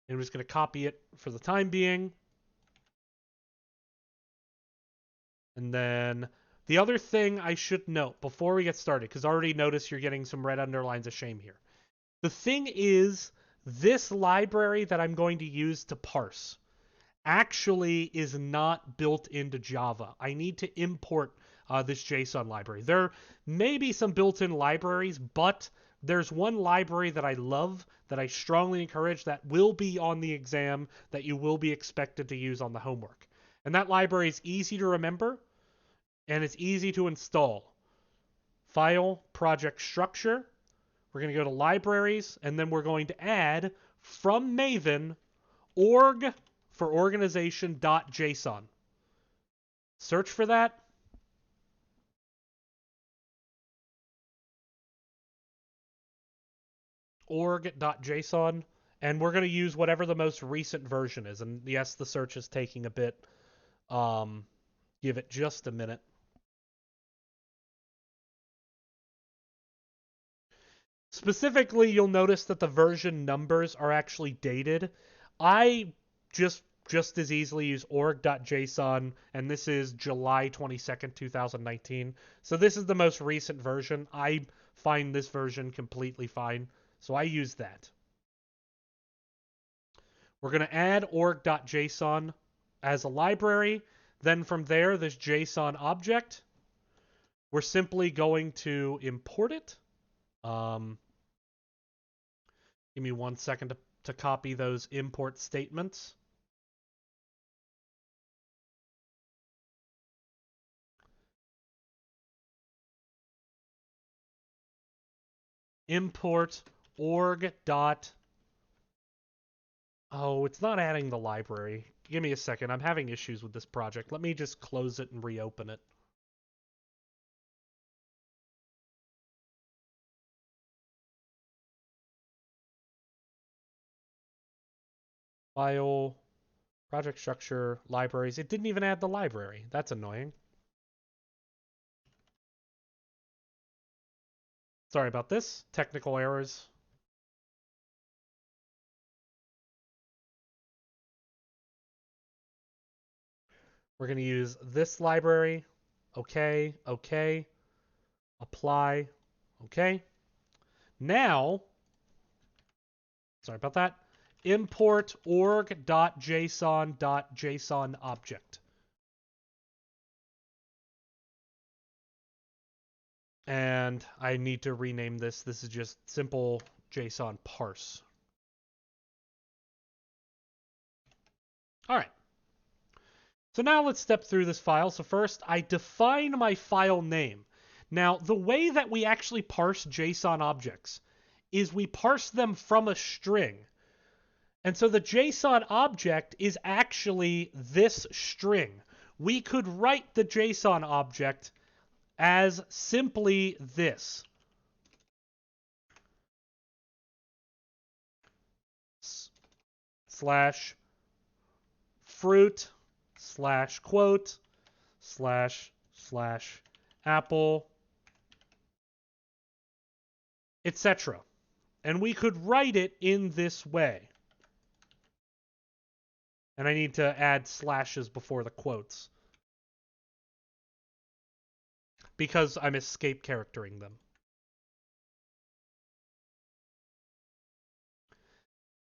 And I'm just going to copy it for the time being. And then the other thing I should note before we get started, because I already noticed you're getting some red underlines of shame here. The thing is, this library that I'm going to use to parse actually is not built into Java. I need to import this JSON library. There may be some built-in libraries, but there's one library that I love that I strongly encourage that will be on the exam that you will be expected to use on the homework. And that library is easy to remember and it's easy to install. File, project structure. We're going to go to libraries, and then we're going to add from Maven org for organization.json. Search for that. Org.json. And we're going to use whatever the most recent version is. And yes, the search is taking a bit. Give it just a minute. Specifically, you'll notice that the version numbers are actually dated. I just as easily use org.json, and this is July 22nd, 2019. So this is the most recent version. I find this version completely fine, so I use that. We're going to add org.json as a library. Then from there, this JSON object, we're simply going to import it. Give me 1 second to copy those import statements. Import org dot. Oh, it's not adding the library. Give me a second. I'm having issues with this project. Let me just close it and reopen it. File, project structure, libraries. It didn't even add the library. That's annoying. Sorry about this. Technical errors. We're going to use this library. Okay, okay. Apply. Okay. Now, sorry about that. Import org.json.json object. And I need to rename this. This is just simple JSON parse. All right. So now let's step through this file. So first, I define my file name. Now, the way that we actually parse JSON objects is we parse them from a string. And so the JSON object is actually this string. We could write the JSON object as simply this. Slash fruit slash quote slash apple, etc. And we could write it in this way. And I need to add slashes before the quotes because I'm escape charactering them.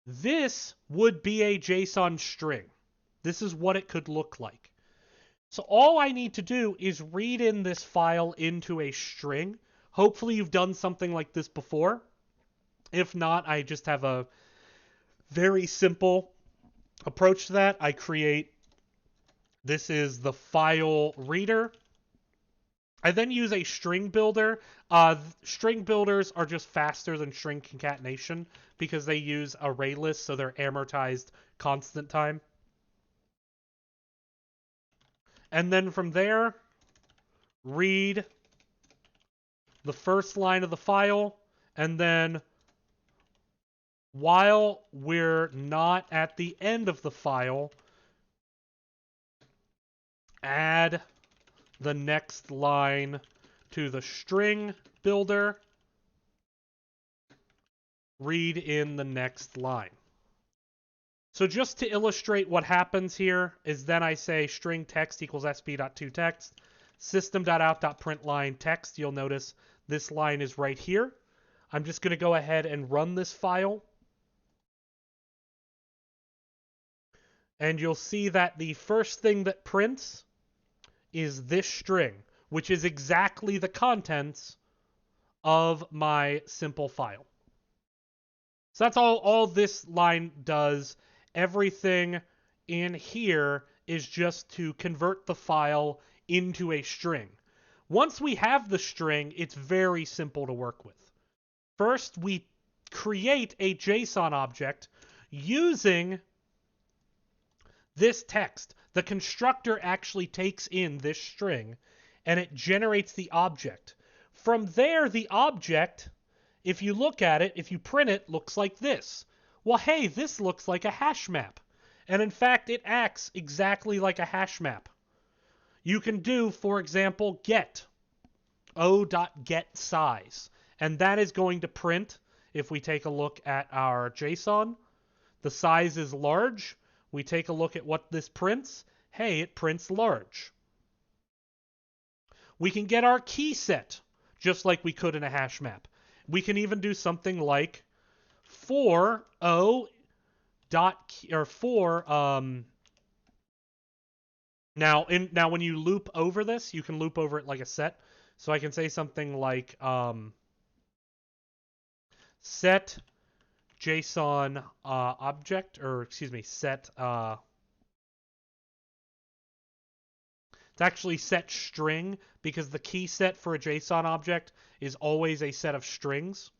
This would be a JSON string. This is what it could look like. So all I need to do is read in this file into a string. Hopefully you've done something like this before. If not, I just have a very simple approach to that. I create, this is the file reader. I then use a string builder. String builders are just faster than string concatenation because they use array lists, so they're amortized constant time. And then from there, read the first line of the file, and then while we're not at the end of the file, add the next line to the string builder, read in the next line. So just to illustrate what happens here is then I say string text equals sp.toText, system.out.println text. You'll notice this line is right here. I'm just going to go ahead and run this file. And you'll see that the first thing that prints is this string, which is exactly the contents of my simple file. So that's all this line does. Everything in here is just to convert the file into a string. Once we have the string, it's very simple to work with. First, we create a JSON object using this text. The constructor actually takes in this string, and it generates the object. From there, the object, if you look at it, if you print it, looks like this. Well, hey, this looks like a hash map. And in fact, it acts exactly like a hash map. You can do, for example, get o.getSize. And that is going to print, if we take a look at our JSON, the size is large. We take a look at what this prints. Hey, it prints large. We can get our key set, just like we could in a hash map. We can even do something like for o dot or for now when you loop over this, you can loop over it like a set. So I can say something like set JSON object, or excuse me, set it's actually set string, because the key set for a JSON object is always a set of strings.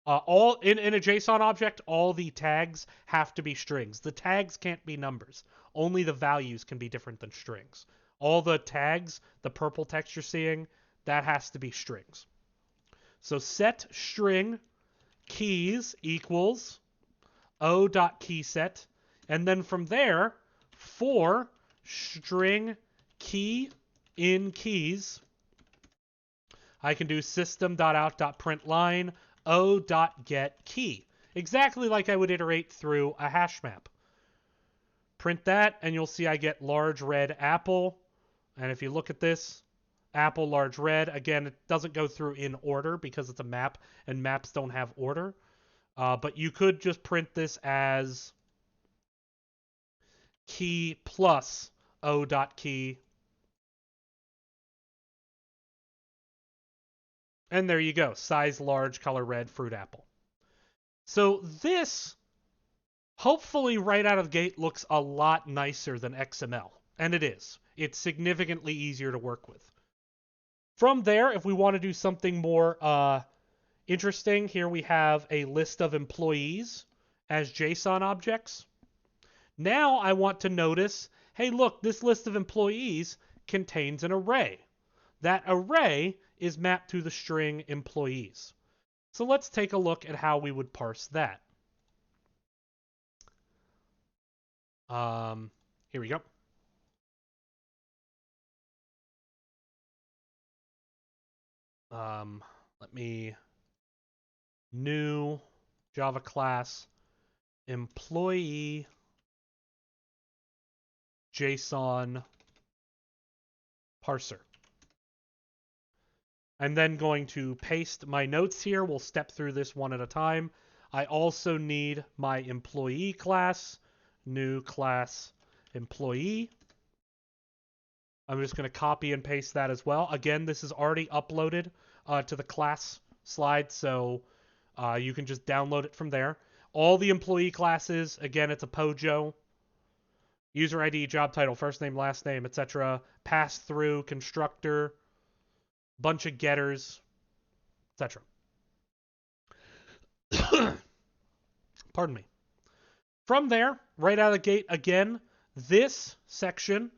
All in a JSON object, all the tags have to be strings. The tags can't be numbers. Only the values can be different than strings. All the tags, the purple text you're seeing, that has to be strings. So set string keys equals o.keyset, and then from there, for string key in keys, I can do system.out.println o.getKey, exactly like I would iterate through a hash map. Print that, and you'll see I get large red apple. And if you look at this, apple, large red, again, it doesn't go through in order because it's a map, and maps don't have order. But you could just print this as key plus o.key. And there you go. Size large, color red, fruit apple. So this, hopefully right out of the gate, looks a lot nicer than XML. And it is. It's significantly easier to work with. From there, if we want to do something more interesting, here we have a list of employees as JSON objects. Now I want to notice, hey, look, this list of employees contains an array. That array is mapped to the string employees. So let's take a look at how we would parse that. Here we go. Let me new Java class employee JSON parser. I'm then going to paste my notes here. We'll step through this one at a time. I also need my employee class, new class employee. I'm just going to copy and paste that as well. Again, this is already uploaded to the class slide, so you can just download it from there. All the employee classes, again, it's a POJO. User ID, job title, first name, last name, etc. Pass through, constructor, bunch of getters, etc. Pardon me. From there, right out of the gate, again, this section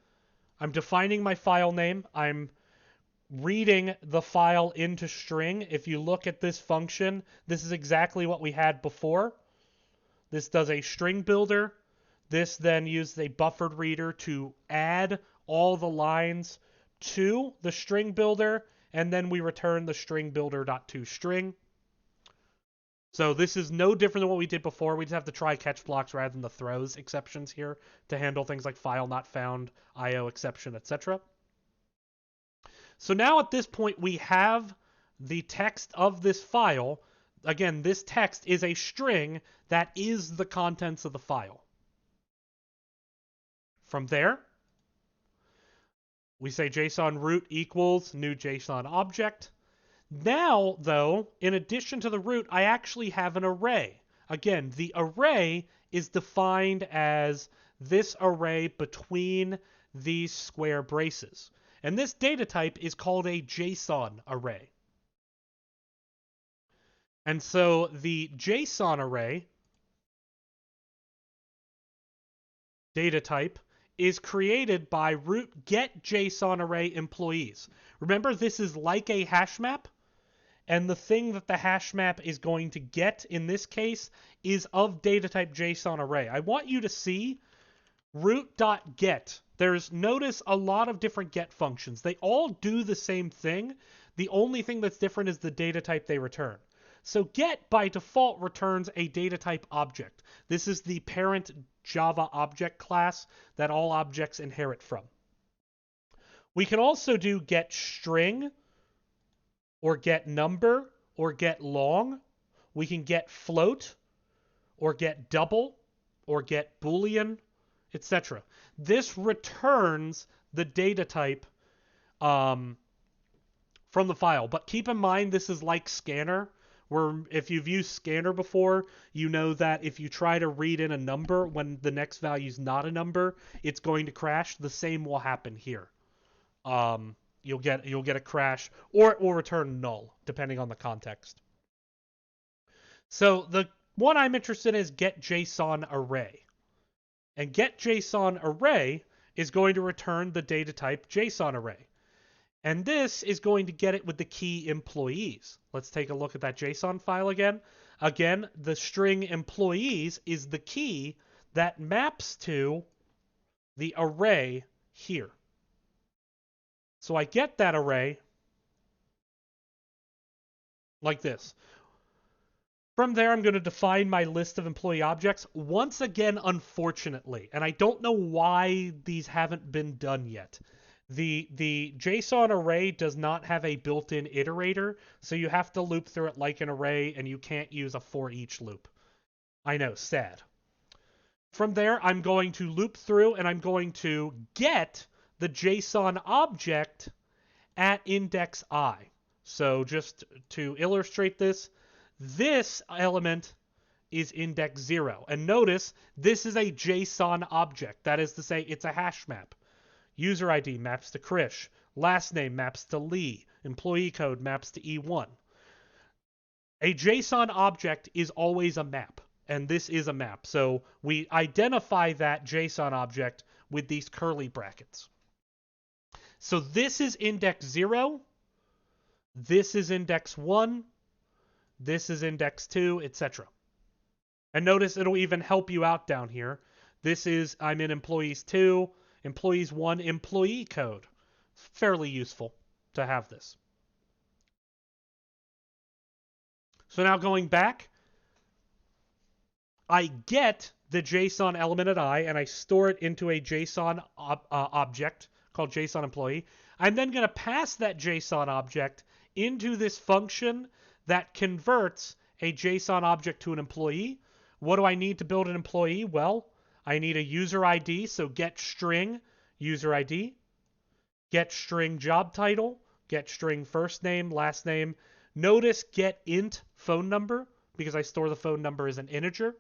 I'm defining my file name. I'm reading the file into string. If you look at this function, this is exactly what we had before. This does a string builder. This then uses a buffered reader to add all the lines to the string builder, and then we return the string builder.toString. So this is no different than what we did before. We just have the try catch blocks rather than the throws exceptions here to handle things like file not found, IO exception, etc. So now at this point we have the text of this file. Again, this text is a string that is the contents of the file. From there, we say JSON root equals new JSON object. Now, though, in addition to the root, I actually have an array. Again, the array is defined as this array between these square braces. And this data type is called a JSON array. And so the JSON array data type is created by root get JSON array employees. Remember, this is like a hash map. And the thing that the hash map is going to get in this case is of data type JSON array. I want you to see root.get. Notice a lot of different get functions. They all do the same thing. The only thing that's different is the data type they return. So get by default returns a data type object. This is the parent Java object class that all objects inherit from. We can also do get string, or get number, or get long. We can get float, or get double, or get boolean, etc. This returns the data type from the file. But keep in mind, this is like scanner, where if you've used scanner before, you know that if you try to read in a number when the next value is not a number, it's going to crash. The same will happen here. You'll get a crash, or it will return null, depending on the context. So the one I'm interested in is get JSON array. And get JSON array is going to return the data type JSON array. And this is going to get it with the key employees. Let's take a look at that JSON file again. Again, the string employees is the key that maps to the array here. So I get that array like this. From there, I'm going to define my list of employee objects. Once again, unfortunately, and I don't know why these haven't been done yet, the JSON array does not have a built-in iterator, so you have to loop through it like an array, and you can't use a for each loop. I know, sad. From there, I'm going to loop through, and I'm going to get the JSON object at index I. So just to illustrate this element is index 0. And notice, this is a JSON object. That is to say, it's a hash map. User ID maps to Krish. Last name maps to Lee. Employee code maps to E1. A JSON object is always a map. And this is a map. So we identify that JSON object with these curly brackets. So this is index 0. This is index 1. This is index 2, etc. And notice it'll even help you out down here. This is, I'm in employees 2, employees 1, employee code. Fairly useful to have this. So now going back, I get the JSON element at I, and I store it into a JSON object called JSON employee. I'm then going to pass that JSON object into this function that converts a JSON object to an employee. What do I need to build an employee? Well, I need a user ID, so get string user ID, get string job title, get string first name, last name. Notice get int phone number, because I store the phone number as an integer.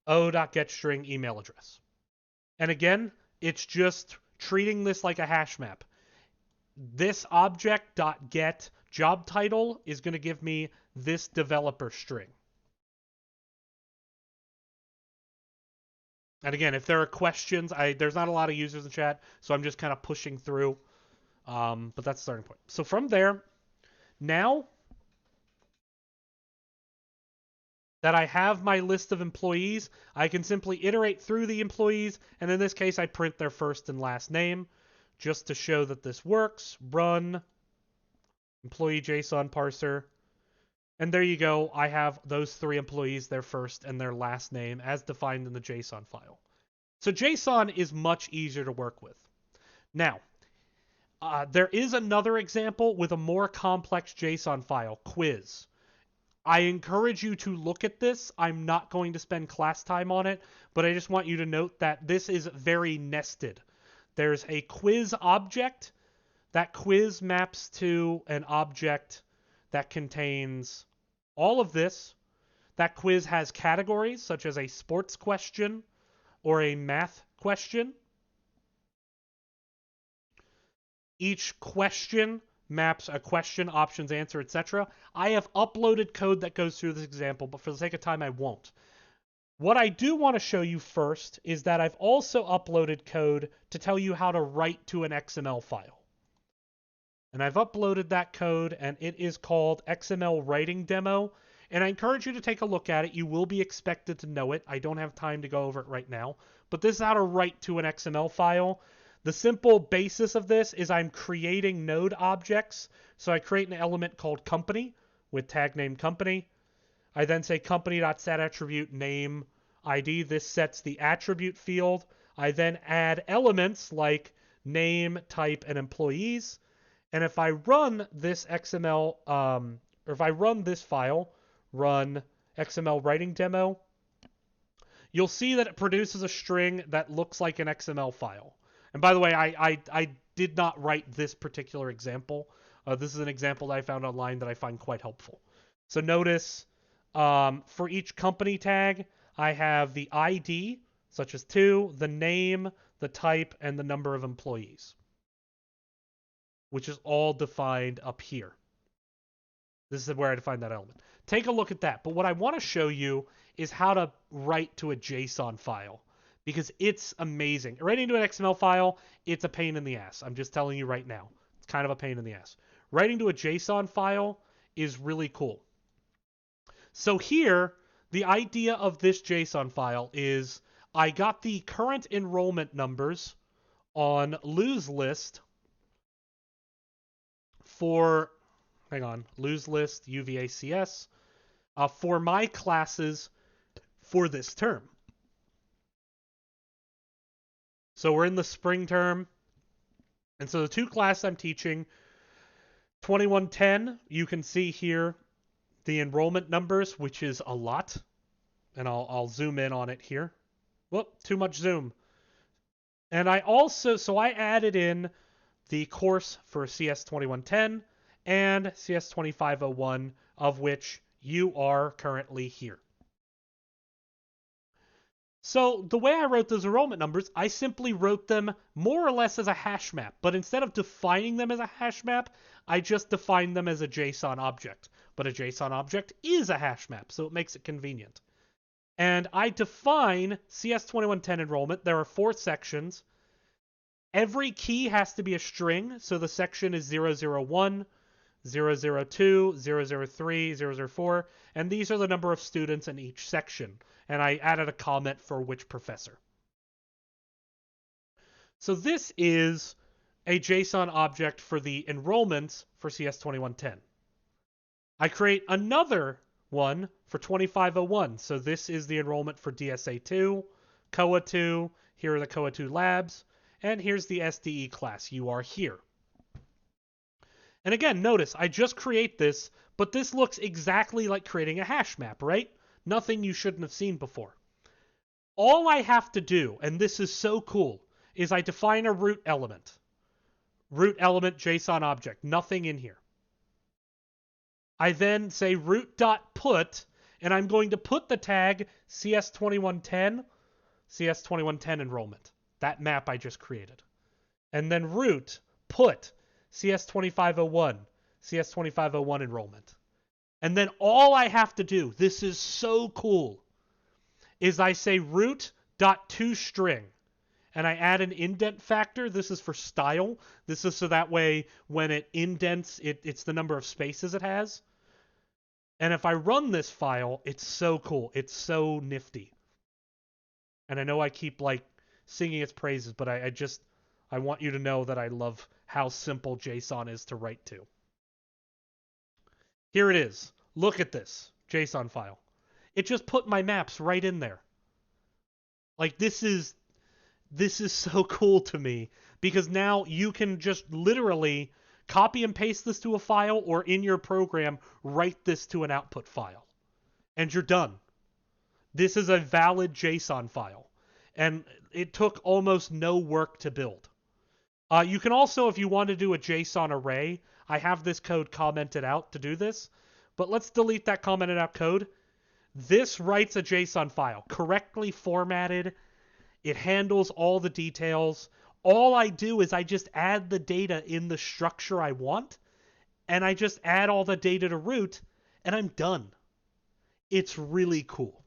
o.getString email address. And again, it's just treating this like a hash map. This object.get job title is going to give me this developer string. And again, if there are questions, there's not a lot of users in chat, so I'm just kind of pushing through. But that's the starting point. So from there, now that I have my list of employees, I can simply iterate through the employees, and in this case, I print their first and last name just to show that this works. Run employee JSON parser. And there you go. I have those 3 employees, their first and their last name, as defined in the JSON file. So JSON is much easier to work with. Now, there is another example with a more complex JSON file, quiz. I encourage you to look at this. I'm not going to spend class time on it, but I just want you to note that this is very nested. There's a quiz object. That quiz maps to an object that contains all of this. That quiz has categories such as a sports question or a math question. Each question maps a question, options, answer, etc. I have uploaded code that goes through this example, but for the sake of time, I won't. What I do want to show you first is that I've also uploaded code to tell you how to write to an XML file. And I've uploaded that code, and it is called XML Writing Demo. And I encourage you to take a look at it. You will be expected to know it. I don't have time to go over it right now. But this is how to write to an XML file. The simple basis of this is I'm creating node objects. So I create an element called company with tag name company. I then say company.setAttribute name ID. This sets the attribute field. I then add elements like name, type, and employees. And if I run this XML, or if I run this file, run XML writing demo, you'll see that it produces a string that looks like an XML file. And by the way, I did not write this particular example. This is an example that I found online that I find quite helpful. So notice for each company tag, I have the ID, such as 2, the name, the type, and the number of employees, which is all defined up here. This is where I define that element. Take a look at that. But what I want to show you is how to write to a JSON file, because it's amazing. Writing to an XML file, it's a pain in the ass. I'm just telling you right now. It's kind of a pain in the ass. Writing to a JSON file is really cool. So here, the idea of this JSON file is I got the current enrollment numbers on lose list for, lose list UVACS for my classes for this term. So we're in the spring term. And so the 2 classes I'm teaching, 2110, you can see here the enrollment numbers, which is a lot. And I'll zoom in on it here. Whoop, too much zoom. And I also, so I added in the course for CS 2110 and CS 2501, of which you are currently here. So the way I wrote those enrollment numbers, I simply wrote them more or less as a hash map. But instead of defining them as a hash map, I just defined them as a JSON object. But a JSON object is a hash map, so it makes it convenient. And I define CS 2110 enrollment. There are 4 sections. Every key has to be a string, so the section is 001, 002, 003, 004, and these are the number of students in each section. And I added a comment for which professor. So this is a JSON object for the enrollments for CS 2110. I create another one for 2501. So this is the enrollment for DSA 2, COA 2, here are the COA 2 labs, and here's the SDE class. You are here. And again, notice, I just create this, but this looks exactly like creating a hash map, right? Nothing you shouldn't have seen before. All I have to do, and this is so cool, is I define a root element. Root element JSON object, nothing in here. I then say root.put, and I'm going to put the tag CS2110, CS2110 enrollment. That map I just created. And then root, put, CS2501, CS2501 enrollment. And then all I have to do, this is so cool, is I say root dot toString. And I add an indent factor. This is for style. This is so that way when it indents, it's the number of spaces it has. And if I run this file, it's so cool. It's so nifty. And I know I keep like singing its praises, but I want you to know that I love how simple JSON is to write to. Here it is. Look at this JSON file. It just put my maps right in there. Like this is so cool to me because now you can just literally copy and paste this to a file or in your program write this to an output file. And you're done. This is a valid JSON file. And it took almost no work to build. You can also, if you want to do a JSON array, I have this code commented out to do this. But let's delete that commented out code. This writes a JSON file, correctly formatted. It handles all the details. All I do is I just add the data in the structure I want, and I just add all the data to root, and I'm done. It's really cool.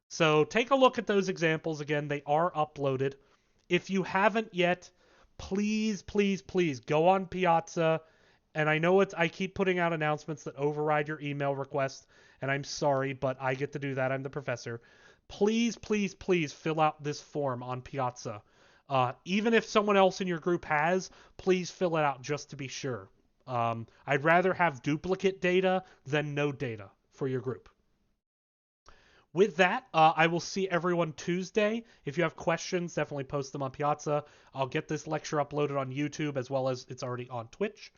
So take a look at those examples again. They are uploaded. If you haven't yet, please, please, please go on Piazza. And I know I keep putting out announcements that override your email request, and I'm sorry, but I get to do that. I'm the professor. Please, please, please fill out this form on Piazza. Even if someone else in your group has, please fill it out just to be sure. I'd rather have duplicate data than no data for your group. With that, I will see everyone Tuesday. If you have questions, definitely post them on Piazza. I'll get this lecture uploaded on YouTube as well as it's already on Twitch.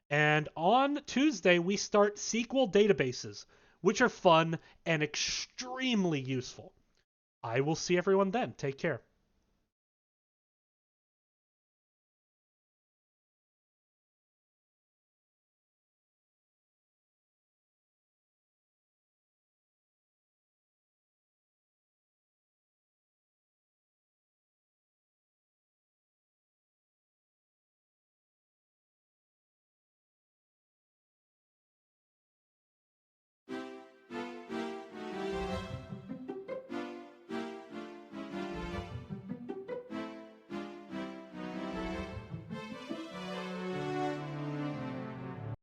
And on Tuesday, we start SQL databases, which are fun and extremely useful. I will see everyone then. Take care.